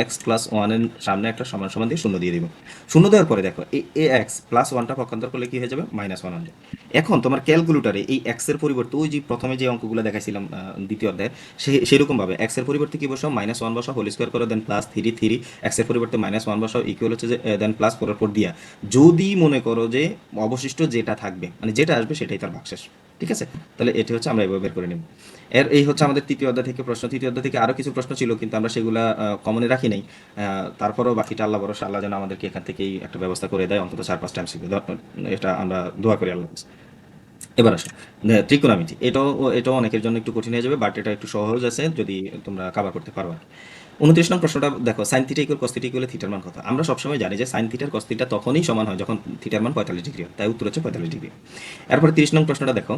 x+1 এর সামনে একটা সমান সমান দিয়ে শূন্য দিয়ে দিব। শূন্য দেওয়ার পরে দেখো এই x+1টা পক্ষান্তর করলে কি হয়ে যাবে, -1 হয়ে যাবে। এখন তোমার ক্যালকুলেটারে এই x এর পরিবর্তে ওই যে প্রথমে যে অঙ্কগুলো দেখাইছিলাম দ্বিতীয় অধ্যায়ে, সেরকম ভাবে x এর পরিবর্তে কি বসাও, -1 বসাও, হোল স্কোয়ার করো, দেন প্লাস 3 3, x এর পরিবর্তে -1 বসাও, ইকুয়াল হচ্ছে যে দেন প্লাস করার পর দিয়া যদি মনে করো যে অবশিষ্ট যেটা থাকবে মানে যেটা আসবে সেটাই তার ভাগশেষ। ঠিক আছে, তাহলে এটি হচ্ছে আমরা এভাবে বের করে নেব। এই হচ্ছে আমাদের তৃতীয় অধ্যায় থেকে প্রশ্ন। তৃতীয় অধ্যায় থেকে আরও কিছু প্রশ্ন ছিল কিন্তু আমরা সেগুলা কমনে রাখি নাই। তারপরেও বাকিটা আল্লাহ ভরসা, আল্লাহ যেন আমাদেরকে এখান থেকেই একটা ব্যবস্থা করে দেয়, অন্তত 4 5 টাইম শিখবে, এটা আমরা দোয়া করি আল্লাহ কাছে। এবার আসো ত্রিকোণমিতি, এটাও অনেকের জন্য একটু কঠিন হয়ে যাবে, বাট এটা একটু সহজ আছে যদি তোমরা কাভার করতে পারো। 29 নং প্রশ্নটা দেখো, sine theta equal cos theta equal থিটার মান কত। আমরা সবসময় জানি যে সাইন থিটার কস থিটা তখনই সমান হয় যখন থিটার মান 45 ডিগ্রি হয়, তাই উত্তর হচ্ছে 45 ডিগ্রি। এরপরে 30 নং প্রশ্নটা দেখো,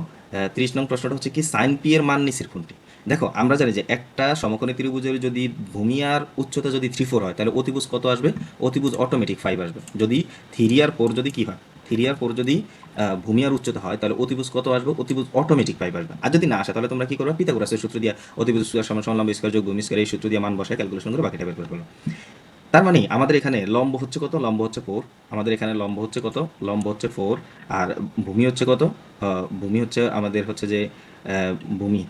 30 নং প্রশ্নটা হচ্ছে কি, সাইন পি এর মান নিচের কোনটি। দেখো আমরা জানি যে একটা সমকোণী ত্রিভুজের যদি ভূমি আর উচ্চতা যদি 3 4 হয় তাহলে অতিভুজ কত আসবে, অতিভুজ অটোমেটিক 5 আসবে। যদি 3 আর 4 যদি কি হয়, 3 আর 4 যদি ভূমি আর উচ্চতা হয় তাহলে অতিভুজ কত আসবে, অতিভুজ অটোমেটিক 5 আসবে। আর যদি না আসে তাহলে তোমরা কি করবে, পিথাগোরাসের সূত্র দিয়ে অতিভুজ স্কয়ার সমান সমান লম্ব স্কয়ার যোগ ভূমি স্কয়ার, এই সূত্র দিয়ে মান বসায় ক্যালকুলেশন করে বাকিটা বের করে ফেলো। তার মানে আমাদের এখানে লম্ব হচ্ছে কত, লম্ব হচ্ছে 4, আমাদের এখানে লম্ব হচ্ছে কত, লম্ব হচ্ছে 4, আর ভূমি হচ্ছে কত, ভূমি হচ্ছে আমাদের হচ্ছে যে ভূমি,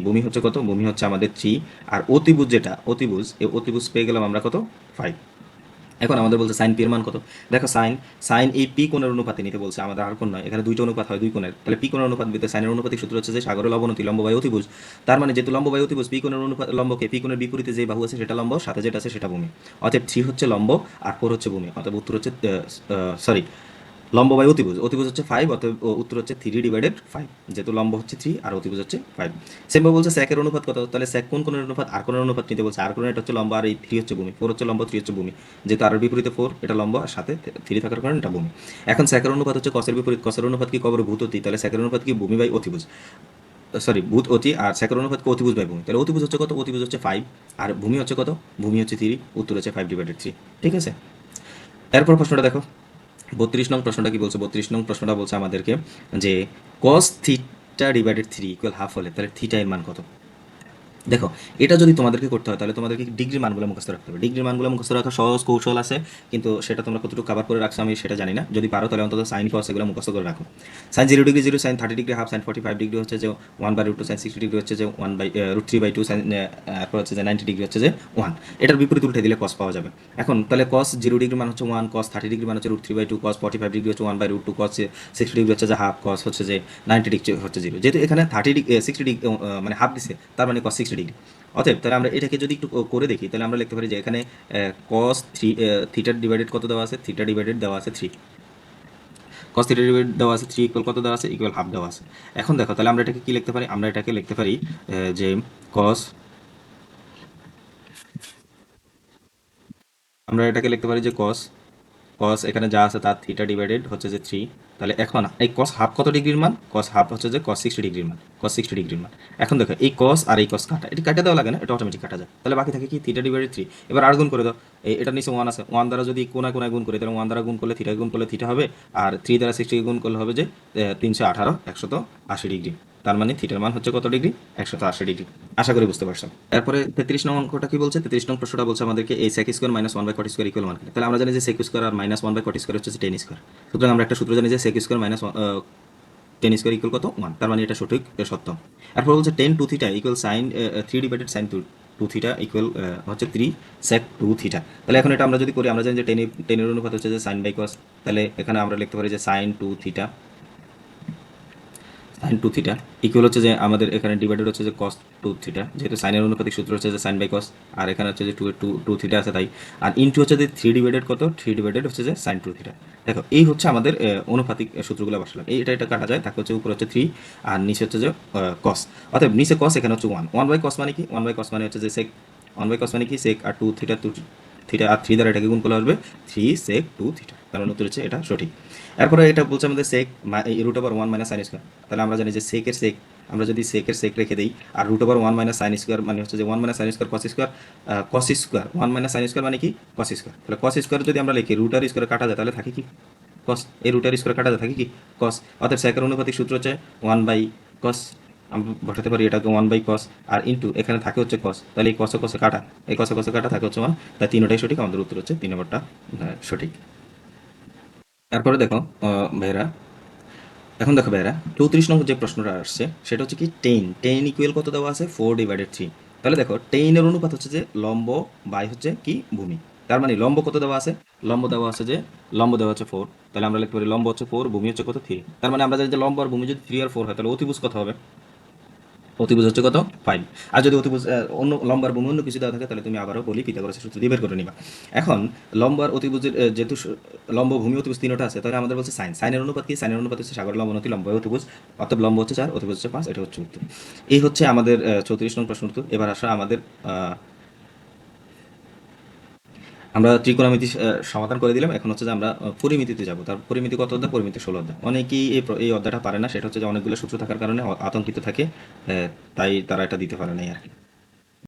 ভূমি হচ্ছে কত, ভূমি হচ্ছে আমাদের 3, আর অতিভুজ যেটা অতিভুজ, এই অতিভুজ পেয়ে গেলাম আমরা কত, 5। এখন আমাদের বলছে সাইন পি এর মান কত। দেখো সাইন, এই পি কোণের অনুপাতে নিতে বলছে, আমাদের আর কোণ নয়, এখানে দুইটা অনুপাত হয় দুই কোণের, তাহলে পি কোণের অনুপাত দিতে সাইনের অনুপাতিক সূত্র হচ্ছে যে সাগরের অবনতি লম্ব বাই অতিভুজ। তার মানে যেহেতু লম্ব বাই অতিভুজ, পি কোণের অনুপাত লম্বকে পি কোণের বিপরীতে যে বাহু আছে সেটা লম্ব, সাথে যেটা আছে সেটা ভূমি। অতএব 3 হচ্ছে লম্ব আর 4 হচ্ছে ভূমি, অতএব উত্তর হচ্ছে সরি, লম্ব বাই অতিভুজ, অতিভুজ হচ্ছে 5, অতএব উত্তর হচ্ছে 3/5, যেহেতু লম্ব হচ্ছে 3 আর অতিভুজ হচ্ছে 5। সেমভাবে বলছে স্যাকের অনুপাত কত, তাহলে স্যাক কোন কোণের অনুপাত, আর কোণের অনুপাত নিতে বলছে, আর কোণের এটা হচ্ছে লম্ব আর এই 3 হচ্ছে ভূমি, 4 হচ্ছে লম্ব 3 হচ্ছে ভূমি, যেহেতু আর বিপরীতে 4 এটা লম্ব আর সাথে 3 থাকার কারণে এটা ভূমি। এখন স্যাকের অনুপাত হচ্ছে কসের বিপরীত, কসের অনুপাত কি কবর ভূত অতি, তাহলে স্যাকের অনুপাত কি ভূমি বাই অতিভুজ, সরি ভূত অতি, আর স্যাকের অনুপাত কি অতিভুজ বাই ভূমি, তাহলে অতিভুজ হচ্ছে কত, অতিভুজ হচ্ছে 5, আর ভূমি হচ্ছে কত, ভূমি হচ্ছে 3, উত্তর হচ্ছে 5/3। ঠিক আছে, এরপর প্রশ্নটা দেখো, 32 নং প্রশ্নটা কি বলছে, 32 নং প্রশ্নটা বলছে আমাদেরকে যে cos theta divided 3 equal half হলে তাহলে থিটা এর মান কত। দেখো এটা যদি তোমাদেরকে করতে হয় তাহলে তোমাদেরকে ডিগ্রির মানগুলো মুখস্থ রাখতে হবে। ডিগ্রির মানগুলো মুখস্থ রাখার সহজ কৌশল আছে, কিন্তু সেটা তোমরা কতটুকু কাভার করে রাখছো আমি সেটা জানি না। যদি পারো তাহলে অন্তত সাইন কস এগুলো মুখস্থ করে রাখো। Sine 0 degree 0, sine 30 degree half, sine 45 degree হচ্ছে যে 1/√2, সাইন 60 ডিগ্রি হচ্ছে যে 1/√3/2, সাইন তারপর হচ্ছে যে 90 ডিগ্রি হচ্ছে যে 1। এটার বিপরীত উল্টে দিলে কস পাওয়া যাবে। এখন তাহলে কস 0 ডিগ্রি মান হচ্ছে 1, কস 30 ডিগ্রি মান হচ্ছে √3/2, কস 45 ডিগ্রি হচ্ছে 1/√2, কস 60 ডিগ্রি হচ্ছে যে হাফ, কস হচ্ছে যে 90 ডিগ্রি হচ্ছে 0। যেহেতু এখানে 30 ডিগ্রি 60 ডিগ্রি মানে হাফ দিছে, তার মানে কস 60 ডিগ্রি। অতএব তাহলে আমরা এটাকে যদি একটু করে দেখি তাহলে আমরা লিখতে পারি যে এখানে কস থিটা ডিভাইডেড কত দেওয়া আছে, থিটা ডিভাইডেড দেওয়া আছে 3, কস থিটা ডিভাইডেড দেওয়া আছে 3 ইকুয়াল কত দেওয়া আছে, ইকুয়াল হাফ দেওয়া আছে। এখন দেখো তাহলে আমরা এটাকে কি লিখতে পারি, আমরা এটাকে লিখতে পারি যে কস, আমরা এটাকে লিখতে পারি যে কস কস এখানে যা আছে তার থিটা ডিভাইডেড হচ্ছে যে 3। তাহলে এখন এই কস হাফ কত ডিগ্রির মান? কস হাফ হচ্ছে যে কস 60 ডিগ্রির মান, কস 60 ডিগ্রির মান। এখন দেখো এই কস আর এই কস কাটা, এটা কাটা দেওয়া লাগে না, এটা অটোমেটিক কাটা যায়। তাহলে বাকি থাকে কি থিটা ডিভাইডেড 3। এবার আর গুণ করে দাও, এটা নিচে 1 আছে, 1 দ্বারা যদি কোনায় কোনায় গুণ করি তাহলে 1 দ্বারা গুণ করলে থিটা গুণ করলে থিটা হবে, আর 3 দ্বারা 60 গুণ করলে হবে যে 318 180 ডিগ্রি। তার মানে থিটার মান হচ্ছে কত ডিগ্রি? 180 ডিগ্রি। আশা করি বুঝতে পারছো। এরপরে 33 নং অঙ্কটা কি বলছে? 33 নং প্রশ্নটা বলছে আমাদেরকে এই sec square minus 1 by cot square equal মান কি? তাহলে আমরা জানি যে sec স্কয়ার আর মাইনাস 1 বাই কট স্কয়ার হচ্ছে 10 স্কয়ার। সুতরাং আমরা একটা সূত্র জানি যে sec square minus 10 square equal কত? 1। তার মানে এটা সঠিক সত্য। এরপর বলছে tan 2 theta equal sin 3 divided sin 2 theta equal হচ্ছে 3 sec 2 থিটা। তাহলে এখন এটা আমরা যদি করি, আমরা জানি যে 10 এর অনুপাত হচ্ছে যে sin বাই cos। তাহলে এখানে আমরা লিখতে পারি যে sin 2 theta, sine two theta equal হচ্ছে যে আমাদের এখানে ডিভাইডেড হচ্ছে যে কস টু থিটা, যেহেতু সাইনের অনুপাতিক সূত্র হচ্ছে যে সাইন বাই কস, আর এখানে হচ্ছে যে টু থিটা আছে তাই, আর ইনটু হচ্ছে যে 3 ডিভাইডেড কত? 3 ডিভাইডেড হচ্ছে যে সাইন টু থিটা। দেখো এই হচ্ছে আমাদের অনুপাতিক সূত্রগুলো বসালাম, এটা কাটা যায়, তাকে হচ্ছে উপরে হচ্ছে 3 আর নিচে হচ্ছে যে কস। অতএব নিচে কস, এখানে হচ্ছে 1 বাই কস মানে কি? 1 বাই কস মানে হচ্ছে যে সেক, 1 বাই কস মানে কি? সেক আর টু থিটা, টু থিটা আর 3 দ্বারা এটাকে গুণ করলে আসবে 3 sec 2 থিটা। কারণ উত্তর হচ্ছে এটা সঠিক। এরপরে এটা বলছে আমাদের sec root over 1 minus sine square. তাহলে আমরা জানি যে সেকের সেক, আমরা যদি সেকের সেক রেখে দিই, আর root over 1 minus sine square মানে হচ্ছে যে 1 minus sine square cos square, cos square 1 minus sine square মানে কি? Cos square. তাহলে কস স্কোয়ার যদি আমরা লিখি রুট আর স্কোয়ার কাটা যায় তাহলে থাকে কি? কস। এই রুট আর স্কোয়ার কাটা যায় থাকে কি? কস। অর্থাৎ সেকের অনুপাতিক সূত্র হচ্ছে 1 বাই কস, আমরা বসাতে পারি এটাকে 1 বাই কস, আর ইন্টু এখানে থাকে হচ্ছে কস। তাহলে এই কসে কসে কাটা, এই কসে কসে কাটা থাকে হচ্ছে 1। তাই তিনটাই সঠিক, আমাদের উত্তর হচ্ছে 3 নম্বরটা সঠিক। তারপরে দেখো ভাইরা, এখন দেখো ভাইরা 34 নম্বর যে প্রশ্নটা আসছে সেটা হচ্ছে কি টেন ইকুয়াল কত দেওয়া আছে? 4 ডিভাইডেড 3। তাহলে দেখো টেনের অনুপাত হচ্ছে যে লম্ব বাই হচ্ছে কি ভূমি। তার মানে লম্ব কত দেওয়া আছে? লম্ব দেওয়া আছে যে, লম্ব দেওয়া হচ্ছে 4। তাহলে আমরা লিখতে পারি লম্ব হচ্ছে 4, ভূমি হচ্ছে কত? 3। তার মানে আমরা জানি যে লম্ব আর ভূমি যদি 3 আর 4 হয় তাহলে অতিভুজ কত হবে? অতিভুজ হচ্ছে কত? 5। আর যদি অতিভুজ অন্য লম্বার ভূমি অন্য কিছু দেওয়া থাকে তাহলে তুমি আবারও বলি পিথাগোরাসের সূত্র দিয়ে বের করে নিবা। এখন লম্বার অতিভুজের যেহেতু লম্ব ভূমি অতিভুজ তিনটা আছে, তাহলে আমাদের বলছে সাইনের অনুপাত কি? সাইনের অনুপাত হচ্ছে সাগর লম্ব নতি লম্ব অতিভুজ, অর্থাৎ লম্ব হচ্ছে 4, অতিভুজ হচ্ছে 5। এটা হচ্ছে উত্তর। এই হচ্ছে আমাদের 34 নং প্রশ্ন উত্তর। এবার আসা আমাদের আমরা ত্রিকোণমিতি সমাধান করে দিলাম। এখন হচ্ছে যে আমরা পরিমিতিতে যাব। তার পরিমিতি কত অধ্যায়? পরিমিতি 16 অধ্যায়। অনেকেই এই অধ্যায়টা পারে না, সেটা হচ্ছে যে অনেকগুলো সূত্র থাকার কারণে আতঙ্কিত থাকে, তাই তারা এটা দিতে পারে না আর কি।